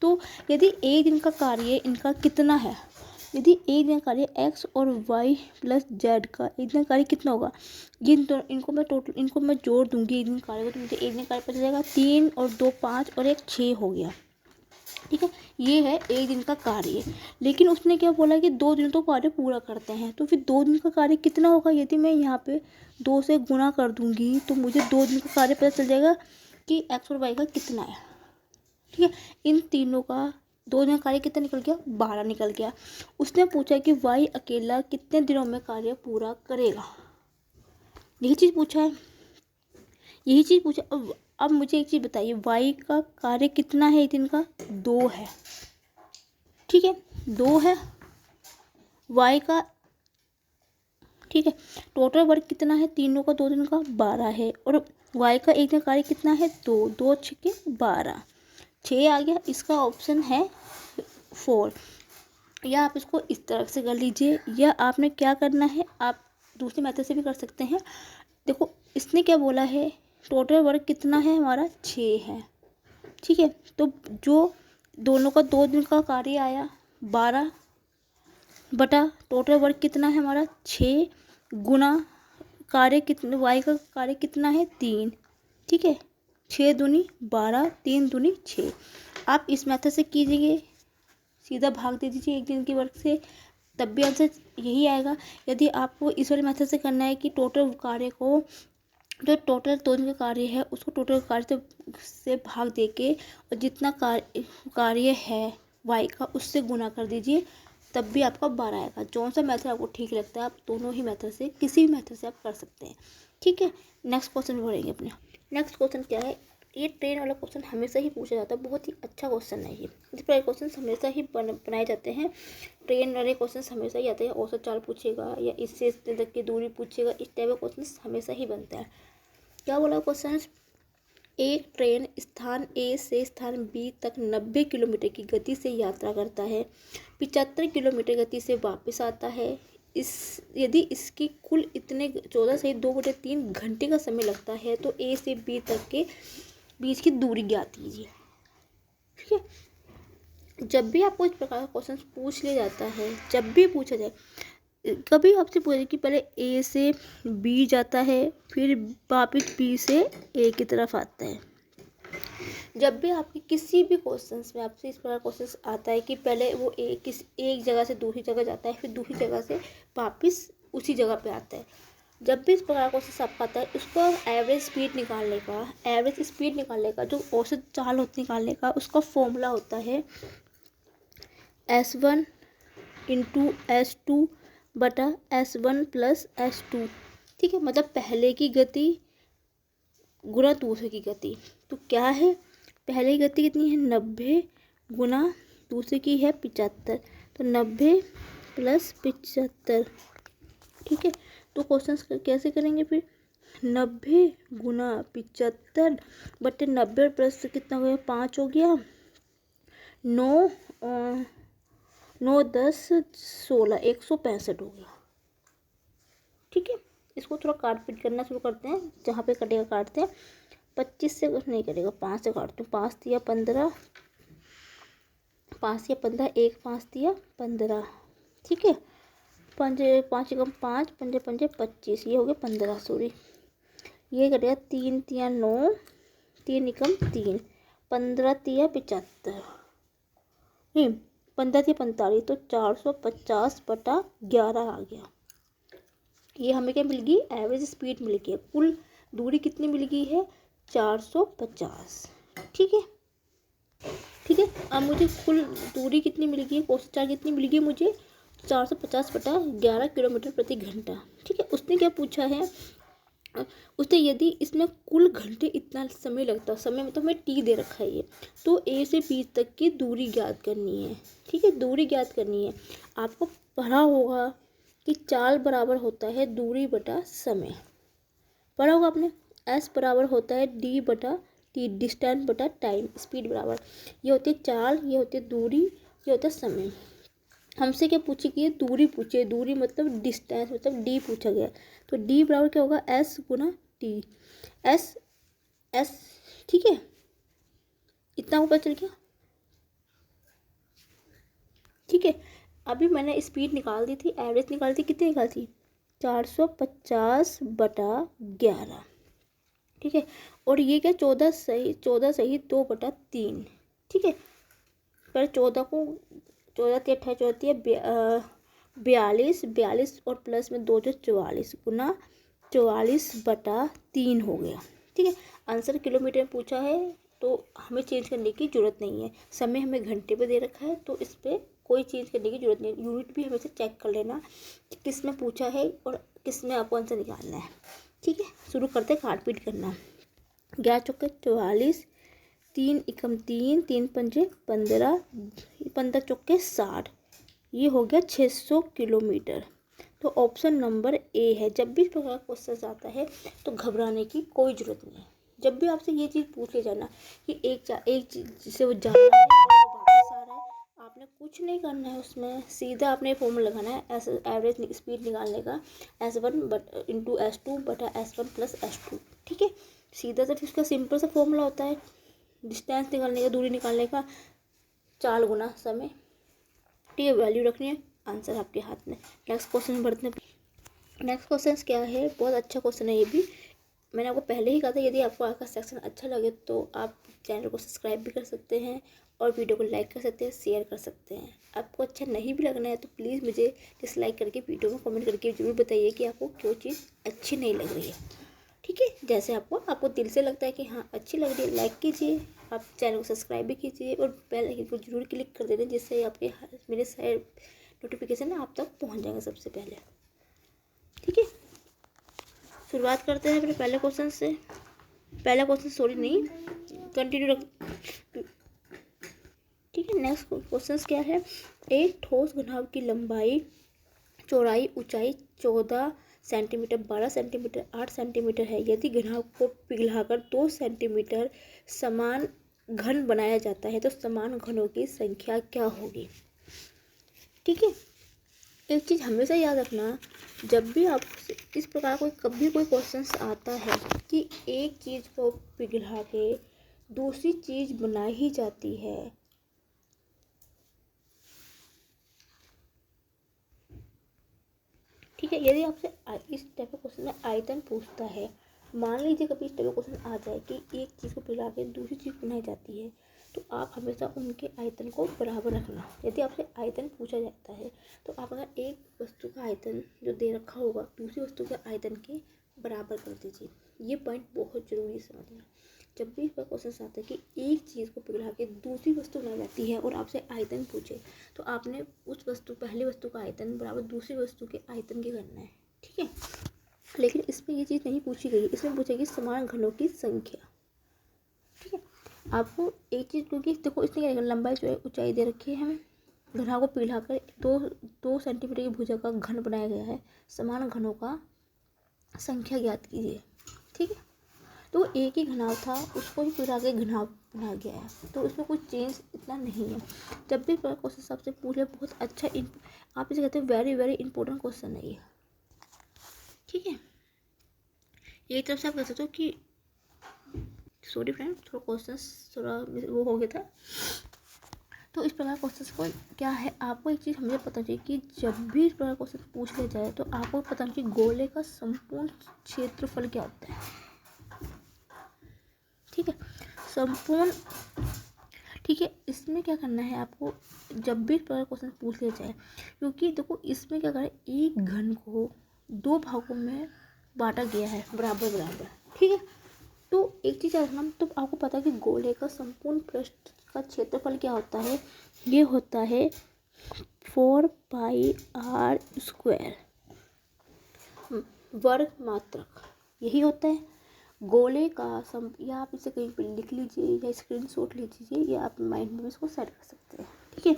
तो यदि एक दिन का कार्य इनका कितना है, यदि एक दिन का कार्य एक्स और वाई प्लस जेड का एक दिन का कार्य कितना होगा, ये इनको मैं जोड़ दूंगी एक दिन कार्य को, तो मुझे एक दिन कार्य पता चलेगा 3 और 2 5 और 1 6 हो गया। ठीक है। ये है एक दिन का कार्य। लेकिन उसने क्या बोला कि 2 दिन तो कार्य पूरा करते हैं, तो फिर 2 दिन का कार्य कितना होगा, यदि मैं यहाँ पे 2 से गुना कर दूंगी तो मुझे 2 दिन का कार्य पता चल जाएगा कि एक्स और वाई का कितना है। ठीक है। इन तीनों का 2 दिन का कार्य कितना निकल गया, 12 निकल गया। उसने पूछा कि वाई अकेला कितने दिनों में कार्य पूरा करेगा, यही चीज़ पूछा है, यही चीज़ पूछा। अब मुझे एक चीज़ बताइए, वाई का कार्य कितना है एक दिन का, 2 है। ठीक है। 2 है वाई का। ठीक है। टोटल वर्क कितना है, तीनों का 2 दिन का 12 है। और वाई का एक दिन कार्य कितना है, 2, 2 6 12, 6 आ गया। इसका ऑप्शन है 4। या आप इसको इस तरह से कर लीजिए, या आपने क्या करना है, आप दूसरी मेथड से भी कर सकते हैं। देखो इसने क्या बोला है, टोटल वर्क कितना है हमारा, 6 है। ठीक है। तो जो दोनों का 2 दिन का कार्य आया 12 बटा टोटल वर्क कितना है हमारा, 6 गुना कार्य कितने, वाई का कार्य कितना है, 3। ठीक है। 6 दूनी 12, 3 दूनी 6। आप इस मेथड से कीजिए, सीधा भाग दे दीजिए एक दिन के वर्क से, तब भी आंसर यही आएगा। यदि आपको इस वाले मेथड से करना है कि टोटल कार्य को, जो टोटल 2 दिन का कार्य है उसको टोटल कार्य से भाग दे के और जितना कार्य है वाई का उससे गुना कर दीजिए, तब भी आपका 12 आएगा। कौन सा मेथड आपको ठीक लगता है, आप दोनों ही मेथड से, किसी भी मेथड से आप कर सकते हैं। ठीक है। नेक्स्ट क्वेश्चन बढ़ेंगे अपने। नेक्स्ट क्वेश्चन क्या है, ये ट्रेन वाला क्वेश्चन हमेशा ही पूछा जाता है, बहुत ही अच्छा क्वेश्चन है ये। इस प्रकार क्वेश्चन हमेशा ही बनाए जाते हैं। ट्रेन वाले क्वेश्चन हमेशा ही आते हैं, औसत चाल पूछेगा या इससे इतने तक की दूरी पूछेगा, इस टाइप के क्वेश्चन हमेशा ही बनता है। क्या बोला क्वेश्चन, एक ट्रेन स्थान ए से स्थान बी तक 90 किलोमीटर की गति से यात्रा करता है, 75 किलोमीटर गति से वापस आता है। यदि इसकी कुल इतने 14 से 2/3 घंटे का समय लगता है तो ए से बी तक के बीच की दूरी ज्ञात कीजिए। ठीक है। जब भी आपको इस प्रकार का क्वेश्चन पूछ लिया जाता है, जब भी पूछा जाए, कभी आपसे पूछे कि पहले ए से बी जाता है फिर वापिस बी से ए की तरफ आता है, जब भी आपके किसी भी क्वेश्चंस में आपसे इस प्रकार क्वेश्चंस आता है कि पहले वो एक जगह से दूसरी जगह जाता है फिर दूसरी जगह से वापिस उसी जगह पे आता है, जब भी इस प्रकार का क्वेश्चन आपका आता है, उसको एवरेज स्पीड निकालने का जो औसत चाल होती निकालने का, उसका फॉर्मूला होता है S1 इंटू S2 बटा S1 प्लस S2। ठीक है, मतलब पहले की गति गुना दूसरे की गति। तो क्या है, पहले की गति कितनी है 90 गुना दूसरे की है 75, तो 90 प्लस 75। ठीक है, तो क्वेश्चन कैसे करेंगे फिर, 90 गुना 75 बटे 90 प्लस कितना हो गया 5 हो गया, 9 10 16 165 हो गया। ठीक है, इसको थोड़ा काट पीट करना शुरू करते हैं, जहाँ पे कटेगा काटते हैं। 25 से नहीं कटेगा, 5 से काटते हैं। 5 दिया 15, 5 या 15, 1 5 दिया 15। ठीक है, 5 5 एकम 5, 5 5 25, ये हो गया 15, सॉरी ये कटेगा। 3 तिया 9, 3 एकम 3, 15 तिया 75, नहीं 15 तिया 45, तो 450 बटा 11 आ गया। ये हमें क्या मिल गई, एवरेज स्पीड मिल गई है। कुल दूरी कितनी मिल गई है 450। ठीक है, ठीक है, अब मुझे कुल दूरी कितनी मिल गई है, क्वेश्चन चार्ज कितनी मिल गई मुझे 450 बटा 11 किलोमीटर प्रति घंटा। ठीक है, उसने क्या पूछा है, उसने यदि इसमें कुल घंटे इतना समय लगता, समय मतलब हमें टी दे रखा है ये, तो ए से बी तक की दूरी ज्ञात करनी है। ठीक है, दूरी ज्ञात करनी है। आपको पढ़ा होगा कि चाल बराबर होता है दूरी बटा समय, पढ़ा होगा आपने। एस बराबर होता है डी बटा टी, डिस्टेंस बटा टाइम, स्पीड बराबर, ये होती है चाल, ये होती है दूरी, ये होता है समय। हमसे क्या पूछे कि ये दूरी पूछे, दूरी मतलब डिस्टेंस मतलब डी पूछा गया, तो डी बराबर क्या होगा एस गुना टी, एस एस। ठीक है, इतना आपको पता चल गया। ठीक है, अभी मैंने स्पीड निकाल दी थी, एवरेज निकाली थी, कितनी निकाली थी 450 बटा 11। ठीक है, और ये क्या 14 सही 2 बटा 3। ठीक है, पर 14 को 14 × 28 14 42, 42 और प्लस में 2 जो 44 गुना 44 बटा 3 हो गया। ठीक है, आंसर किलोमीटर में पूछा है, तो हमें चेंज करने की ज़रूरत नहीं है। समय हमें घंटे पे दे रखा है, तो इस पर कोई चेंज करने की ज़रूरत नहीं है। यूनिट भी हमेशा चेक कर लेना कि किस में पूछा है और किस में आपको आंसर निकालना है। ठीक है, शुरू करते काट पीट करना। 11 चौके 44, 3 एकम 3, 3 पंजे 15, 15 चौके 60, ये हो गया 600 किलोमीटर। तो ऑप्शन नंबर ए है। जब भी इस प्रकार का क्वेश्चन आता है तो घबराने की कोई ज़रूरत नहीं है। जब भी आपसे ये चीज़ पूछ ले जाना कि एक चीज़ से वो जा रहा है और वो वापस आ रहा है, आपने कुछ नहीं करना है उसमें, सीधा आपने फॉर्मूला लगाना है एवरेज स्पीड निकालने का, S1 इंटू S2 बटा S1 प्लस S2। ठीक है, सीधा सा इसका सिंपल सा फॉर्मूला होता है, डिस्टेंस निकालने का, दूरी निकालने का, चाल गुना समय। ठीक है, वैल्यू रखनी है, आंसर आपके हाथ में। नेक्स्ट क्वेश्चन बढ़ते हैं। नेक्स्ट क्वेश्चन क्या है, बहुत अच्छा क्वेश्चन है ये भी। मैंने आपको पहले ही कहा था, यदि आपको आपका सेक्शन अच्छा लगे तो आप चैनल को सब्सक्राइब भी कर सकते हैं और वीडियो को लाइक कर सकते हैं, शेयर कर सकते हैं। आपको अच्छा नहीं भी लगना है तो प्लीज़ मुझे डिसलाइक करके वीडियो में कमेंट करके ज़रूर बताइए कि आपको क्यों चीज़ अच्छी नहीं लग रही है। ठीक है, जैसे आपको दिल से लगता है कि हाँ अच्छी लग रही है, लाइक कीजिए, आप चैनल को सब्सक्राइब भी कीजिए और बेल आइकन को जरूर क्लिक कर देना, जिससे आपके मेरे सारे नोटिफिकेशन आप तक पहुंच जाएगा सबसे पहले। ठीक है, शुरुआत करते हैं अपने पहले क्वेश्चन से। पहला क्वेश्चन सॉरी नहीं, कंटिन्यू रख। ठीक है, नेक्स्ट क्वेश्चन क्या है, एक ठोस घनाभ की लंबाई, चौड़ाई, ऊंचाई 14 सेंटीमीटर, 12 सेंटीमीटर, 8 सेंटीमीटर है। यदि घनाभ को पिघलाकर 2 सेंटीमीटर समान घन बनाया जाता है तो समान घनों की संख्या क्या होगी। ठीक है, एक चीज़ हमेशा याद रखना, जब भी आप इस प्रकार कभी कोई क्वेश्चन आता है कि एक चीज़ को पिघला के दूसरी चीज़ बनाई ही जाती है, ठीक है, यदि आपसे इस टाइप का क्वेश्चन में आयतन पूछता है, मान लीजिए कभी इस टाइप का क्वेश्चन आ जाए कि एक चीज़ को पिघला के दूसरी चीज़ बनाई जाती है, तो आप हमेशा उनके आयतन को बराबर रखना। यदि आपसे आयतन पूछा जाता है तो आप अगर एक वस्तु का आयतन जो दे रखा होगा दूसरी वस्तु के आयतन के बराबर कर दीजिए। ये पॉइंट बहुत ज़रूरी समझना। जब भी इस पर क्वेश्चन आता है कि एक चीज़ को पिघला के दूसरी वस्तु बनाई जाती है और आपसे आयतन पूछे तो आपने उस वस्तु पहली वस्तु का आयतन बराबर दूसरी वस्तु के आयतन के करना है, ठीक है। लेकिन इसमें ये चीज़ नहीं पूछी गई, इसमें पूछेगी समान घनों की संख्या, ठीक है। आपको एक चीज़, क्योंकि देखो इसने क्या लंबाई जो है ऊंचाई दे रखी है, हमें घनों को पिघलाकर दो सेंटीमीटर की भुजा का घन बनाया गया है, समान घनों का संख्या ज्ञात कीजिए, ठीक है। तो एक ही घनाव था उसको ही पिघला के घनाव बना गया है, तो उसमें कुछ चेंज इतना नहीं है। जब भी क्वेश्चन सबसे पूछे बहुत अच्छा आप इसे कहते हैं वेरी वेरी इंपॉर्टेंट क्वेश्चन है ये, ठीक है। एक तरफ से आप कह सकते हो कि सॉरी फ्रेंड, थोड़ा क्वेश्चन थोड़ा वो हो गया था। तो इस प्रकार क्वेश्चन को क्या है, आपको एक चीज़ हमें पता चाहिए कि जब भी इस प्रकार क्वेश्चन पूछ लिया जाए तो आपको पता चाहिए कि गोले का संपूर्ण क्षेत्रफल क्या होता है, ठीक है, संपूर्ण, ठीक है। इसमें क्या करना है आपको जब भी इस प्रकार क्वेश्चन पूछ लिया जाए, क्योंकि देखो इसमें क्या करें, एक घन को दो भागों में बांटा गया है बराबर बराबर, ठीक है। तो एक चीज़ रखना, तो आपको पता है कि गोले का संपूर्ण पृष्ठ का क्षेत्रफल क्या होता है, ये होता है 4πr², वर्ग मात्रक, यही होता है गोले का या आप इसे कहीं पर लिख लीजिए या स्क्रीनशॉट ले लीजिए या आप माइंड में इसको सेट कर सकते हैं, ठीक है।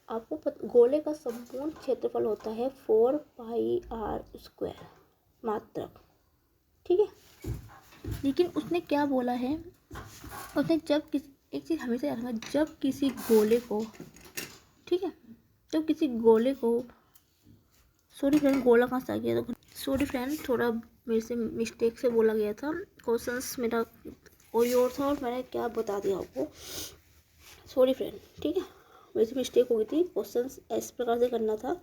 आपको गोले का संपूर्ण क्षेत्रफल होता है 4πr² मात्रक, ठीक है। लेकिन उसने क्या बोला है, उसने एक चीज़ हमेशा याद रखना, जब किसी गोले को, ठीक है, तो किसी गोले को, सॉरी फ्रेंड गोला कहाँ से आ गया, तो सॉरी फ्रेंड थोड़ा मेरे से मिस्टेक से बोला गया था, क्वेश्चंस मेरा कोई और था और मैंने क्या बता दिया आपको, सॉरी फ्रेंड, ठीक है, मेरे से मिस्टेक हो गई थी, क्वेश्चंस इस प्रकार से करना था,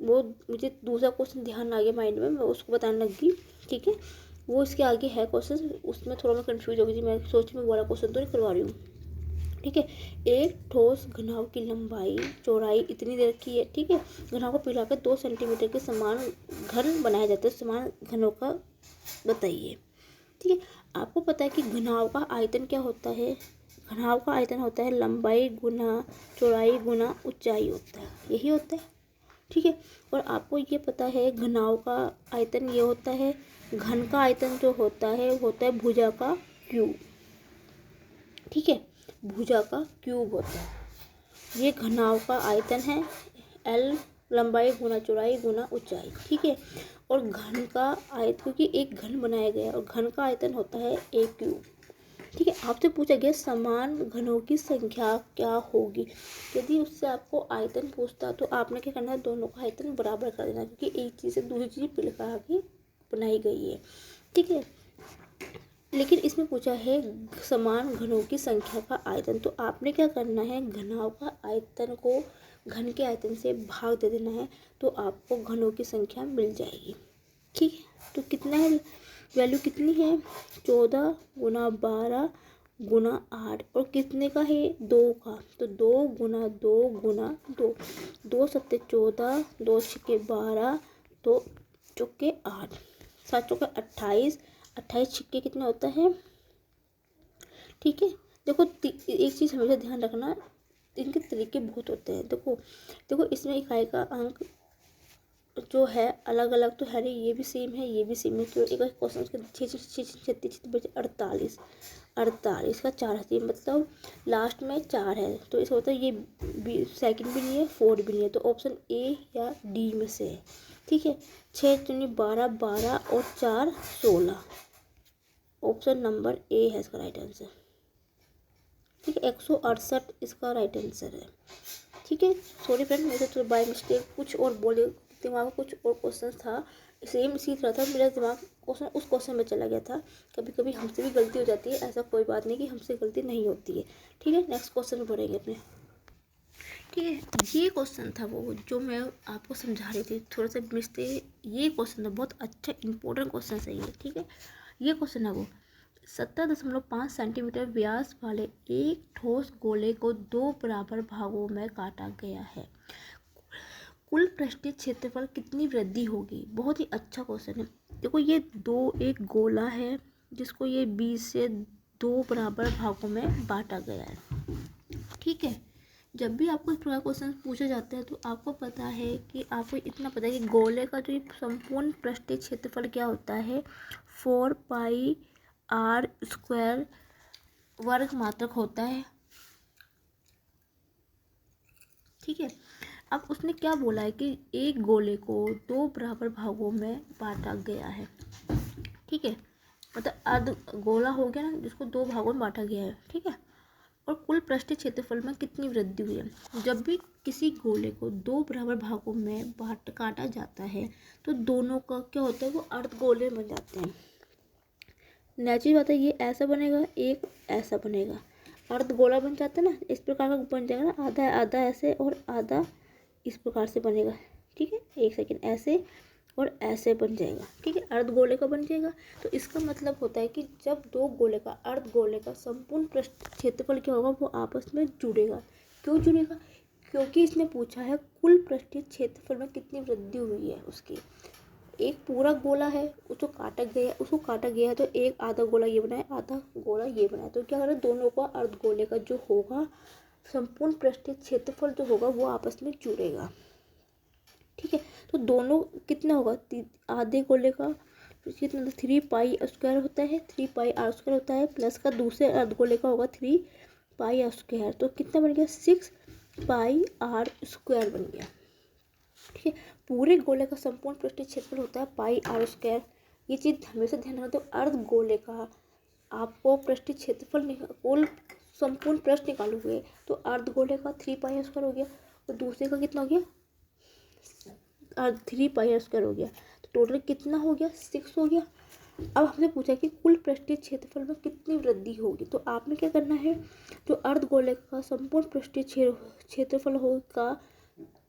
वो मुझे दूसरा क्वेश्चन ध्यान आ गया माइंड में, मैं उसको बताने लग गई, ठीक है। वो इसके आगे है क्वेश्चन, उसमें थोड़ा मैं कंफ्यूज हो गई थी, मैं सोची मैं वाला क्वेश्चन तो नहीं करवा रही हूँ, ठीक है। एक ठोस घनाव की लंबाई चौड़ाई इतनी दे रखी है, ठीक है, घनाव को पिघलाकर 2 सेंटीमीटर के समान घन बनाया जाता है, समान घनों का बताइए, ठीक है। आपको पता है कि घनाव का आयतन क्या होता है, घनाव का आयतन होता है लंबाई गुना चौड़ाई गुना ऊंचाई होता है, यही होता है, ठीक है। और आपको ये पता है घनाव का आयतन ये होता है, घन का आयतन जो होता है भुजा का क्यूब, ठीक है, भुजा का क्यूब होता है, ये घनाव का आयतन है, L लंबाई गुना चौड़ाई गुना ऊंचाई, ठीक है। और घन का आयतन, क्योंकि एक घन बनाया गया और घन का आयतन होता है a क्यूब, ठीक है। आपसे पूछा गया समान घनों की संख्या क्या होगी, यदि उससे आपको आयतन पूछता तो आपने क्या करना है, दोनों का आयतन बराबर कर देना, क्योंकि एक चीज़ से दूसरी चीज़ पिघला के बनाई गई है, ठीक है। लेकिन इसमें पूछा है समान घनों की संख्या का आयतन, तो आपने क्या करना है, घनाव का आयतन को घन के आयतन से भाग दे देना है, तो आपको घनों की संख्या मिल जाएगी, ठीक है। तो कितना है, वैल्यू कितनी है, 14 गुना 12 गुना 8, और कितने का है, 2 का, तो 2 गुना 2 गुना 2, 2 सत्ते 14, 2 छिक्के 12, 2 चौके 8, 7 चौके 28, 28 छिक्के कितना होता है, ठीक है। देखो एक चीज़ हमेशा ध्यान रखना, इनके तरीके बहुत होते हैं, देखो इसमें इकाई का अंक जो है अलग अलग तो है नहीं, ये भी सेम है ये भी सेम है, तो एक क्वेश्चन के 36 48 48 का 4 है, मतलब लास्ट में 4 है, तो इसका होता है ये सेकंड भी नहीं है फोर्थ भी नहीं है, तो ऑप्शन ए या डी में से है, ठीक है। 6 दूनी 12 12 और 4 16, ऑप्शन नंबर ए है इसका राइट आंसर, ठीक है। 168 इसका राइट आंसर है, ठीक है। सॉरी फ्रेंड मेरे तो बाय मिस्टेक कुछ और बोले, दिमाग में कुछ और क्वेश्चन था, सेम इसी तरह था, मेरा दिमाग क्वेश्चन उस क्वेश्चन में चला गया था, कभी कभी हमसे भी गलती हो जाती है, ऐसा कोई बात नहीं कि हमसे गलती नहीं होती है, ठीक है। नेक्स्ट क्वेश्चन बढ़ेंगे अपने, ठीक है। ये क्वेश्चन था वो जो मैं आपको समझा रही थी, थोड़ा सा मिस्टेक, ये क्वेश्चन था बहुत अच्छा इंपॉर्टेंट क्वेश्चन है ये, ठीक है। ये क्वेश्चन है वो 17.5 सेंटीमीटर व्यास वाले एक ठोस गोले को 2 बराबर भागों में काटा गया है। कुल पृष्ठीय क्षेत्रफल कितनी वृद्धि होगी? बहुत ही अच्छा क्वेश्चन है। देखो ये एक गोला है जिसको ये 20 से 2 बराबर भागों में बांटा गया है। ठीक है, जब भी आपको इस प्रकार क्वेश्चन पूछे जाते हैं तो आपको पता है कि आपको इतना पता है कि गोले का जो संपूर्ण पृष्ठीय क्षेत्रफल क्या होता है, 4πr² वर्ग मात्रक होता है। ठीक है, अब उसने क्या बोला है कि एक गोले को 2 बराबर भागों में बांटा गया है। ठीक है, मतलब अर्ध गोला हो गया ना जिसको 2 भागों में बांटा गया है। ठीक है, और कुल पृष्ठीय क्षेत्रफल में कितनी वृद्धि हुई है? जब भी किसी गोले को 2 बराबर भागों में काटा जाता है तो दोनों का क्या होता है, वो अर्ध गोले बन जाते हैं। नेचुरल बात है, ये ऐसा बनेगा, एक ऐसा बनेगा, अर्ध गोला बन जाता है ना, इस प्रकार का बन जाएगा ना, आधा आधा ऐसे और आधा इस प्रकार से बनेगा। ठीक है, एक सेकेंड, ऐसे और ऐसे बन जाएगा। ठीक है, अर्ध गोले का बन जाएगा। तो इसका मतलब होता है कि जब दो गोले का अर्ध गोले का संपूर्ण पृष्ठ क्षेत्रफल क्या होगा, वो आपस में जुड़ेगा। क्यों जुड़ेगा? क्योंकि इसने पूछा है कुल पृष्ठीय क्षेत्रफल में कितनी वृद्धि हुई है उसकी। एक पूरा गोला है, उसको काटा गया है तो एक आधा गोला ये बना है, आधा गोला ये बना है, तो क्या करें, दोनों का अर्ध गोले का जो होगा संपूर्ण पृष्ठीय क्षेत्रफल जो होगा वो आपस में जुड़ेगा। ठीक है, तो दोनों कितना होगा, आधे गोले का कितना, 3πr² होता है, 3πr² होता है, प्लस का दूसरे अर्ध गोले का होगा 3πr², तो कितना बन गया, 6πr² बन गया। ठीक है, पूरे गोले का संपूर्ण पृष्ठीय क्षेत्रफल होता है πr²। ये चीज़ हमेशा ध्यान रखना। तो अर्ध गोले का आपको पृष्ठीय क्षेत्रफल कुल संपूर्ण पृष्ठ निकालोगे तो अर्ध गोले का 3πr² हो गया और दूसरे का कितना हो गया, 3πr² हो गया, तो टोटल कितना हो गया, 6 हो गया। अब हमसे पूछा कि कुल पृष्ठीय क्षेत्रफल में कितनी वृद्धि होगी, तो आपने क्या करना है, जो अर्ध गोले का संपूर्ण पृष्ठीय क्षेत्रफल होगा,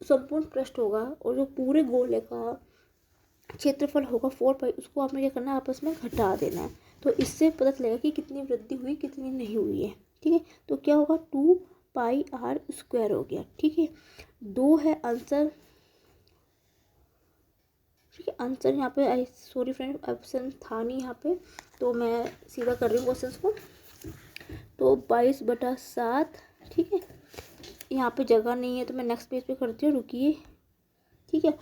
संपूर्ण पृष्ठ होगा, और जो पूरे गोले का क्षेत्रफल होगा 4π, उसको आपने क्या करना है, आपस में घटा देना है। तो इससे पता चलेगा कि कितनी वृद्धि हुई कितनी नहीं हुई है। ठीक है, तो क्या होगा, 2πr² हो गया। ठीक है, 2 है आंसर। ठीक है, आंसर यहाँ पे, सॉरी फ्रेंड, ऑप्शन था नहीं यहाँ पे, तो मैं सीधा कर रही हूँ क्वेश्चन को। तो 22/7। ठीक है, यहाँ पे जगह नहीं है तो मैं नेक्स्ट पेज पे करती हूँ, रुकिए। ठीक है,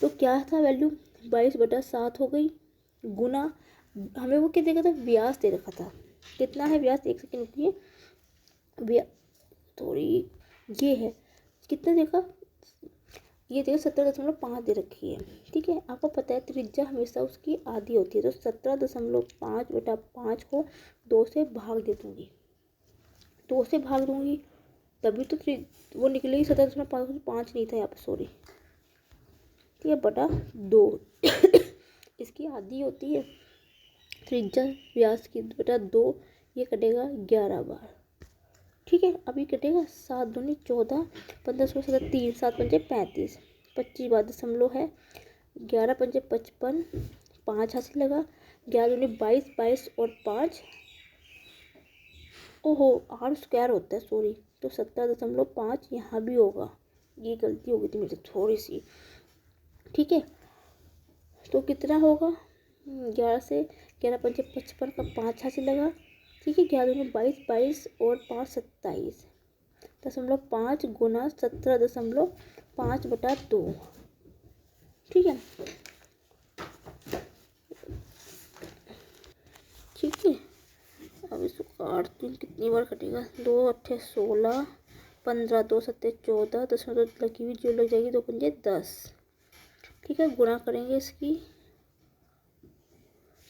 तो क्या था वैल्यू, 22/7 हो गई, गुना हमें वो क्या देखा था, व्यास दे रखा था, कितना है व्यास, एक सेकेंड रुकिए, थोड़ी ये है, कितना देखा, ये देखो 17.5 दे रखी है। ठीक है, आपको पता है त्रिज्या हमेशा उसकी आधी होती है, तो 17.5/5 को 2 से भाग दे दूँगी, 2 से भाग दूँगी तभी तो वो निकलेगी, 17.5 नहीं था यहाँ पर, सॉरी। ठीक है, बटा 2 इसकी आधी होती है त्रिज्या व्यास की, बटा 2, ये कटेगा 11 बार। ठीक है, अभी कटेगा 7 दूनी 14, 15 16 17 3, 7 पंजे 35, 25 बार दशमलव है, 11 पंजे 55, 5 हासिल लगा, 11 दूनी 22, 22 और 5, ओहो r² होता है, सॉरी, तो 17.5 यहाँ भी होगा, ये गलती हो गई थी मेरी थोड़ी सी। ठीक है, तो कितना होगा, 11 से 11 पंजे 55 का 5 हासिल लगा। ठीक है, 11 दूनी 22, 22 और 5 27.5 गुना 17.5/2। ठीक है, ठीक है, अब इसको काटती हूँ, कितनी बार कटेगा, 2 8 16, 15 2 7 14, 10 में तो लगी हुई जो लग जाएगी, 2 पंजे 10। ठीक है, गुणा करेंगे इसकी,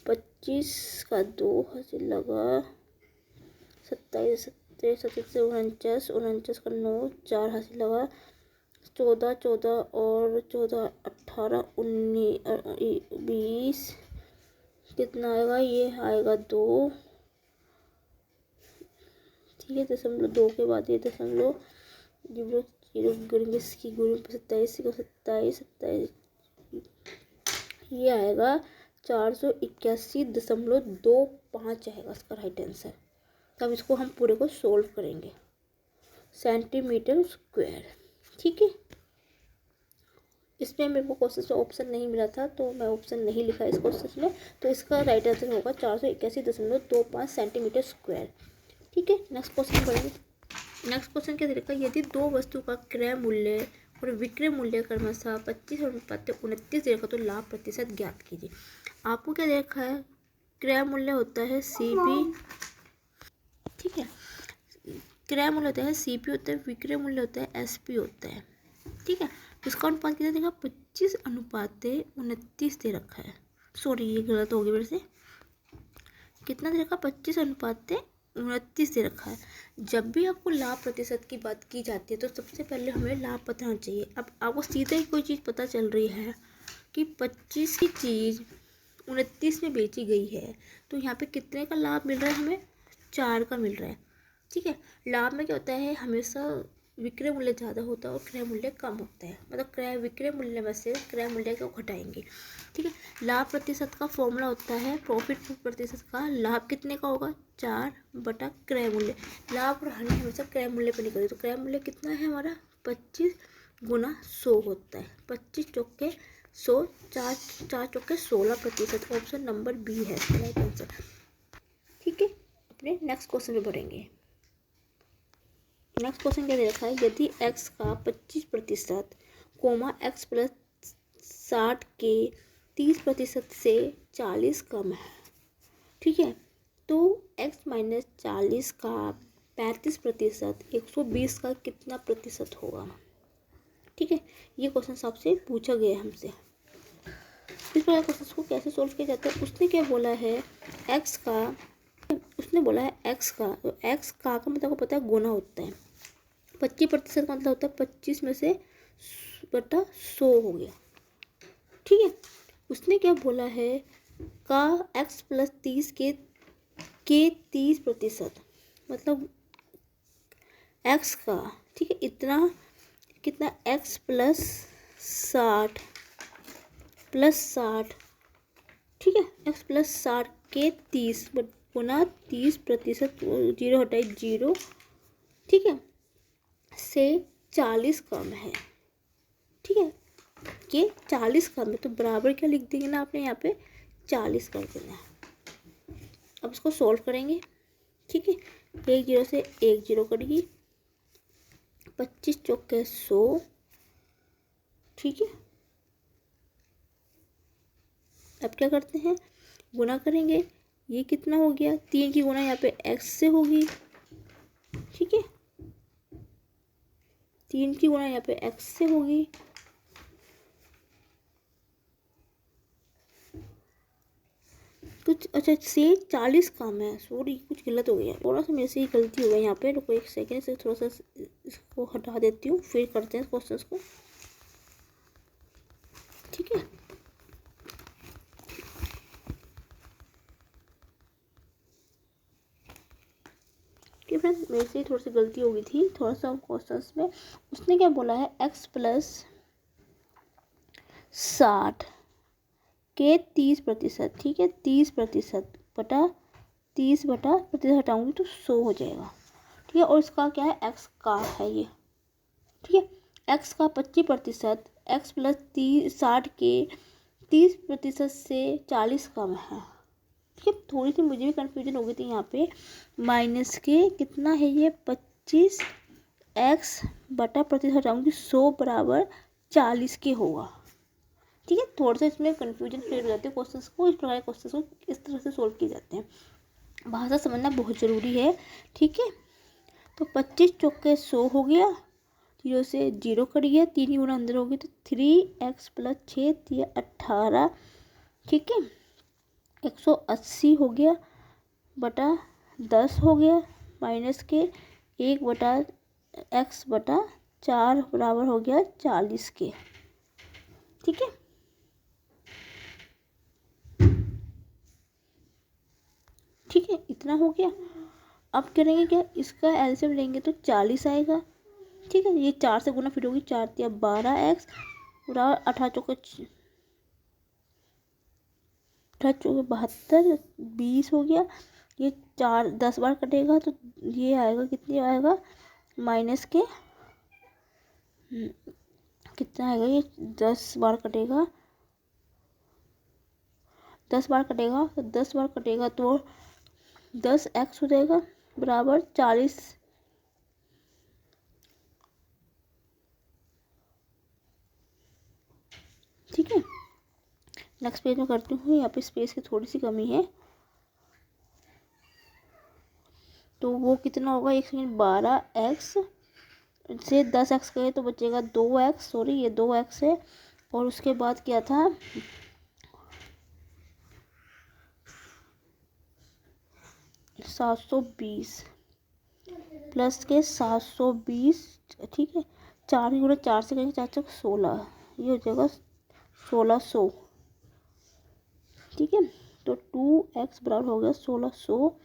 25 का 2 हासिल लगा, 27 27 से 49, 49 का 9, 4 हासिल लगा, 14 14 और 14 18 19 20, कितना आएगा, ये आएगा 2। ठीक है, 2 के बाद ये दशमलव, जीरो जीरो करेंगे इसकी, गुण 27 को 27 27, ये आएगा 481.25 आएगा इसका राइट आंसर। तब इसको हम पूरे को सोल्व करेंगे, सेंटीमीटर स्क्वायर। ठीक है, इसमें मेरे को क्वेश्चन में ऑप्शन नहीं मिला था तो मैं ऑप्शन नहीं लिखा इस क्वेश्चन में, तो इसका राइट आंसर होगा 481.25 सेंटीमीटर स्क्वायर। ठीक है, नेक्स्ट क्वेश्चन बढ़ेंगे। नेक्स्ट क्वेश्चन क्या दे रखा है, यदि दो वस्तु का क्रय मूल्य और विक्रय मूल्य क्रमशः 25 दे रखा तो लाभ प्रतिशत ज्ञात कीजिए। आपको क्या दे रखा है, क्रय मूल्य होता है CP, ठीक है, क्रय मूल्य होता है CP होता है, विक्रय मूल्य होता है SP होता है। ठीक है, इसका अनुपात कितना देगा, 25:29 दे रखा है। सॉरी ये गलत हो गया मेरे से, कितना दे रखा, 25:29 दे रखा है। जब भी आपको लाभ प्रतिशत की बात की जाती है तो सबसे पहले हमें लाभ पता होना चाहिए। अब आपको सीधे ही कोई चीज़ पता चल रही है कि 25 की चीज़ 29 में बेची गई है, तो यहाँ पे कितने का लाभ मिल रहा है, हमें 4 का मिल रहा है। ठीक है, लाभ में क्या होता है, हमेशा विक्रय मूल्य ज़्यादा होता है और क्रय मूल्य कम होता है, मतलब विक्रय मूल्य में से क्रय मूल्य को घटाएंगे। ठीक है, लाभ प्रतिशत का फॉर्मूला होता है, प्रॉफिट प्रतिशत का लाभ कितने का होगा, 4 बटा क्रय मूल्य। लाभ और हानि हमेशा क्रय मूल्य पर निकलती है, तो क्रय मूल्य कितना है हमारा, 25 गुना 100 होता है, 25 चौके 100, 4 चौके 16%। ऑप्शन नंबर बी है राइट आंसर। ठीक है, अपने नेक्स्ट क्वेश्चन पे बढ़ेंगे। नेक्स्ट क्वेश्चन क्या दे रखा है, यदि x का 25% कोमा x प्लस 60 के 30% से 40 कम है, ठीक है, तो x माइनस 40 का 35% 120 का कितना प्रतिशत होगा। ठीक है, ये क्वेश्चन आपसे पूछा गया है हमसे। इस प्रकार क्वेश्चन को कैसे सोल्व किया जाता है, उसने क्या बोला है, x का, उसने बोला है x का, तो x का मतलब को पता है गुना होता है, 25% का मतलब होता है 25 में से बटा 100 हो गया। ठीक है, उसने क्या बोला है, का x प्लस 30 के 30%, मतलब x का, ठीक है, इतना कितना, x प्लस 60 ठीक है, x प्लस 60 के 30 गुना 30%, 0 हटाए 0, ठीक है, से 40 कम है। ठीक है, ये 40 कम है तो बराबर क्या लिख देंगे ना आपने, यहाँ पे 40 कर देना है। अब इसको सॉल्व करेंगे। ठीक है, 1 0 से 1 0 कटेगी, 25 चौके 100, ठीक है, अब क्या करते हैं, गुना करेंगे, ये कितना हो गया, 3 की गुना यहाँ पे x से होगी। ठीक है, 3 की गुना यहाँ पे x से होगी, कुछ अच्छा से 40 कम है, सॉरी कुछ गलत हो गया, थोड़ा सा मेरे से ही गलती हो गई यहाँ पे, रुको एक सेकेंड से थोड़ा सा इसको हटा देती हूँ, फिर करते हैं क्वेश्चन को। ठीक है, कि फ्रेंड्स मेरे से थोड़ी सी गलती हो गई थी थोड़ा सा क्वेश्चन में। उसने क्या बोला है, x प्लस 60 के 30%, ठीक है, 30% बटा 30 बटा प्रतिशत हटाऊंगी तो 100 हो जाएगा। ठीक है, और इसका क्या है, x का है ये। ठीक है, x का 25%, x प्लस 60 के 30% से 40 कम है। ठीक है, थोड़ी सी मुझे भी कन्फ्यूजन हो गई थी यहाँ पे, माइनस के कितना है ये, 25 x बटा प्रतिशत हटाऊंगी 100 बराबर 40 के होगा। ठीक है, थोड़ा सा इसमें कन्फ्यूजन क्रिएट हो जाती है क्वेश्चंस को, इस प्रकार क्वेश्चंस को इस तरह से सोल्व किए जाते हैं, भाषा समझना बहुत ज़रूरी है। ठीक है, तो 25 चौके 100 हो गया, 0 से 0 कट गया, 3 की गुना अंदर होगी तो 3x प्लस 6 18, ठीक है, 180 हो गया बटा 10 हो गया, माइनस के 1 बटा x बटा 4 बराबर हो गया 40 के। ठीक है, ठीक है, इतना हो गया। अब करेंगे क्या, इसका एलसीएम लेंगे तो 40 आएगा। ठीक है, ये 4 से गुना फिर होगी, 4 या 12x बराबर 18 चौके 8 72 20 हो गया। ये 10 बार कटेगा तो ये आएगा, कितनी आएगा माइनस के कितना आएगा, ये 10 बार कटेगा, 10 बार कटेगा तो 10 बार कटेगा तो 10x हो जाएगा बराबर 40। ठीक है, नेक्स्ट पेज में करती हूँ। यहाँ पे स्पेस की थोड़ी सी कमी है, तो वो कितना होगा, 12x से 10x गए तो बचेगा 2x, सॉरी ये 2x है। और उसके बाद क्या था, 720 प्लस के 720। ठीक है, 4 गुणा 4 से करेंगे 4 चौक 16, ये हो जाएगा 1600। ठीक है, तो 2x बराबर हो गया 1600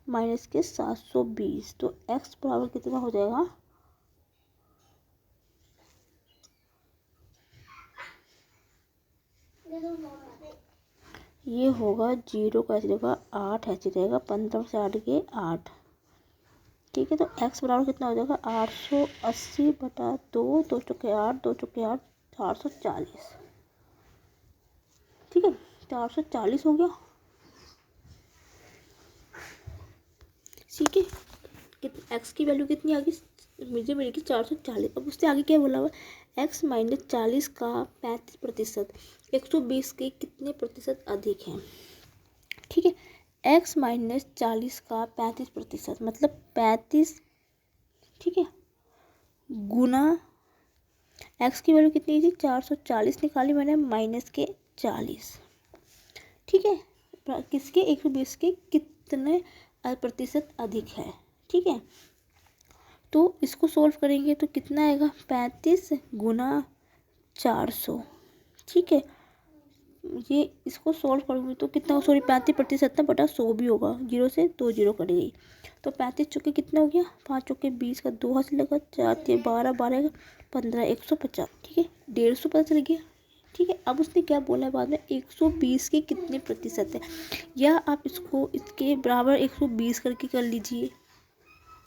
माइनस के 720, तो x बराबर कितना हो जाएगा, ये होगा 0 का ऐसे रहेगा 8 ऐसे रहेगा, 15 से 8 के 8। ठीक है, तो x बराबर कितना हो जाएगा 880 बटा 2, 2 चौके 8, 2 चौके 8, 440। ठीक है, 440 हो गया। ठीक है, x की वैल्यू कितनी आ गई, मुझे मिलेगी 440। अब उससे आगे क्या बोला हुआ, x माइनस 40 का 35%, 120 के कितने प्रतिशत अधिक है। ठीक है, x माइनस 40 का 35% मतलब 35। ठीक है, गुना x की वैल्यू कितनी थी 440 निकाली मैंने माइनस के 40। ठीक है, किसके 120 के कितने प्रतिशत अधिक है। ठीक है, तो इसको सोल्व करेंगे तो कितना आएगा 35 गुना 400। ठीक है, ये इसको सोल्व करूँगी तो कितना, सॉरी 35% ना बटा 100 भी होगा, 0 से 2 0 कट गई तो 35 चौके कितना हो गया, 5 चौके 20 का 2 हाथ से लगा, 4 3 12 12 15 150। ठीक है, 150 पता चल गया। ठीक है, अब उसने क्या बोला बाद में 120 के कितने प्रतिशत है, या आप इसको इसके बराबर 120 करके कर लीजिए।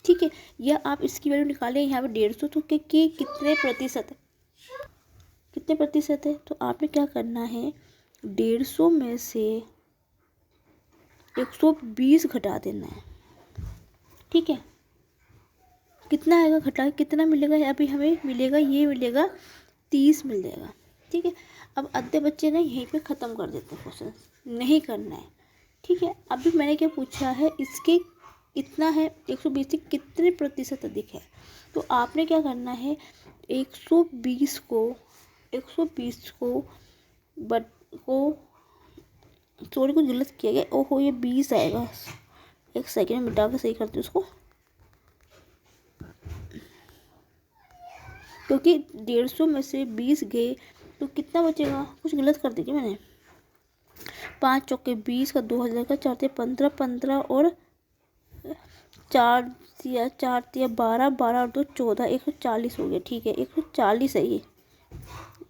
ठीक है, या आप इसकी वैल्यू निकालें यहाँ पे 150 तो के कितने प्रतिशत है, कितने प्रतिशत है, तो आपने क्या करना है 150 में से 120 घटा देना है। ठीक है, कितना आएगा घटा, कितना मिलेगा, अभी हमें मिलेगा, ये मिलेगा 30 मिल जाएगा। ठीक है, अब आधे बच्चे ना यहीं पे ख़त्म कर देते हैं, क्वेश्चन नहीं करना है। ठीक है, अभी मैंने क्या पूछा है, इसके इतना है 120 से कितने प्रतिशत अधिक है, तो आपने क्या करना है 120 को बट को सॉरी कुछ गलत किया गया, ओहो ये 20 आएगा, एक सेकेंड में मिटा के सही करती हूँ उसको, क्योंकि 150 में से 20 गए तो कितना बचेगा, कुछ गलत कर दी मैंने, 5 चौके 20 का 2000 का 4 3 15 15 और 4 3 12 12 और 2 14 140 हो गया। ठीक है, 140 है ये,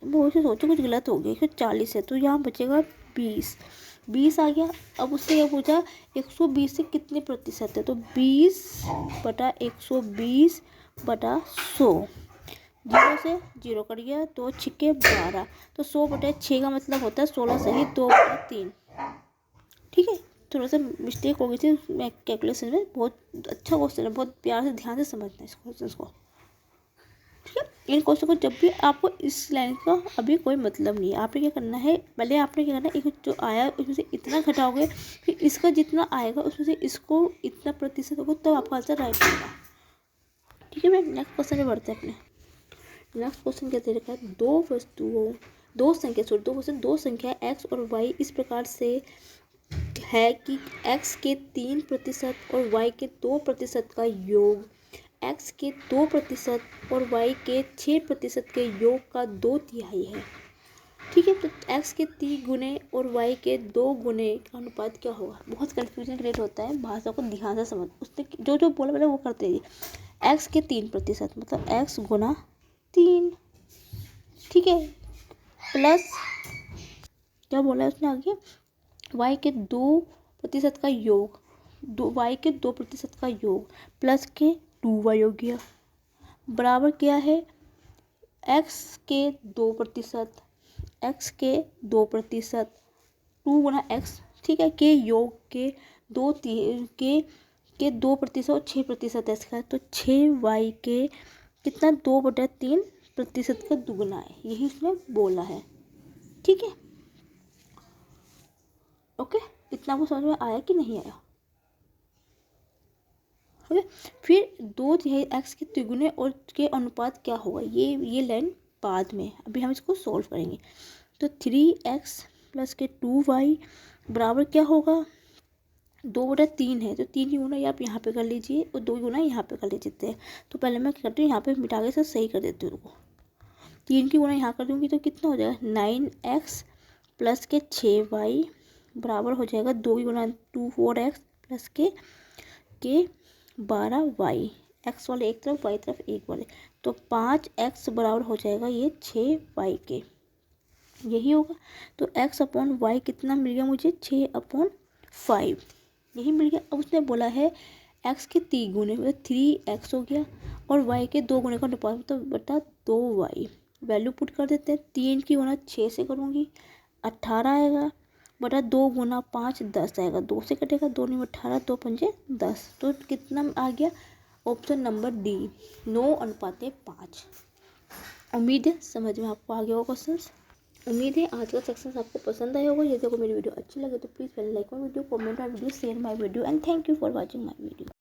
वो से सोचो कुछ गलत हो गया, 140 है तो यहाँ बचेगा 20 आ गया। अब उससे क्या पूछा 120 से कितने प्रतिशत है, तो 20 बटा 120 बटा 100, 0 से 0 कट गया, 2 छिक्के 12, तो 100 बटा 6 का मतलब होता है 16 सही, 2 बटा 3। ठीक है, थोड़ा सा मिस्टेक हो गई थी मैं कैलकुलेशन में, बहुत अच्छा क्वेश्चन है, बहुत प्यार से ध्यान से समझना इस क्वेश्चन को। ठीक है, इन क्वेश्चन को जब भी आपको इस लाइन का अभी कोई मतलब नहीं है, आपने क्या करना है, पहले आपने क्या करना है, एक जो आया उसमें से इतना घटाओगे, फिर इसका जितना आएगा उसमें से इसको इतना प्रतिशत होगा, तब आपका आंसर राइट होगा। ठीक है, मैं नेक्स्ट क्वेश्चन में बढ़ते हैं अपने। नेक्स्ट क्वेश्चन क्या दे रखा है, दो संख्या x और y इस प्रकार से है कि x के 3% और y के 2% का योग x के 2% और y के 6% के योग का 2/3 है। ठीक है, तो x के 3 गुने और y के 2 गुने का अनुपात क्या होगा। बहुत कन्फ्यूजन क्रिएट होता है, भाषा को ध्यान से समझ, उसने जो जो बोला मैंने वो करते रहिए। x के 3% मतलब x गुना 3, ठीक है, प्लस क्या बोला है उसने आगे y के 2% का योग, y के 2% का योग प्लस के 2y हो गया, बराबर क्या है x के 2%, x के 2%, 2 गुना x, ठीक है, के योग के 2% और 6% x का, तो 6y के कितना 2/3% का दुगना है, यही उसने बोला है। ठीक है, ओके, इतना आपको समझ में आया कि नहीं आया? ओके, फिर 2/3 x के तिगुने और के अनुपात क्या होगा, ये लाइन बाद में, अभी हम इसको सोल्व करेंगे। तो 3x प्लस के 2y बराबर क्या होगा, 2/3 है, तो 3 की गुना आप यहाँ पे कर लीजिए और 2 की गुना यहाँ पे कर लीजिए। तो पहले मैं क्या करती हूँ, यहाँ पे मिटा के सब सही कर देती हूँ उनको। 3 की गुना यहाँ कर दूँगी तो कितना हो जाएगा 9x प्लस के 6y बराबर हो जाएगा 2 की गुना 4x प्लस के 12y, x वाले एक तरफ y तरफ एक वाले, तो 5x बराबर हो जाएगा ये 6y के, यही होगा। तो x/y कितना मिल गया मुझे 6/5, यही मिल गया। अब उसने बोला है x के 3 गुने, मतलब 3x हो गया, और y के 2 गुने का अनुपात तो बटा 2y, वैल्यू पुट कर देते हैं। 3 की गुना 6 से करूँगी 18 आएगा, बटा 2 गुना 5 10 आएगा, 2 से कटेगा, 2 नहीं 18, 2 पंजे 10, तो कितना आ गया ऑप्शन नंबर डी 9:5। उम्मीद है समझ में आपको आ गया होगा क्वेश्चन। उम्मीद है आज का सेक्शन आपको पसंद आया होगा। यदि आपको मेरी वीडियो अच्छी लगे तो प्लीज़ पहले like my video, comment my video, share my video and thank you for watching my video.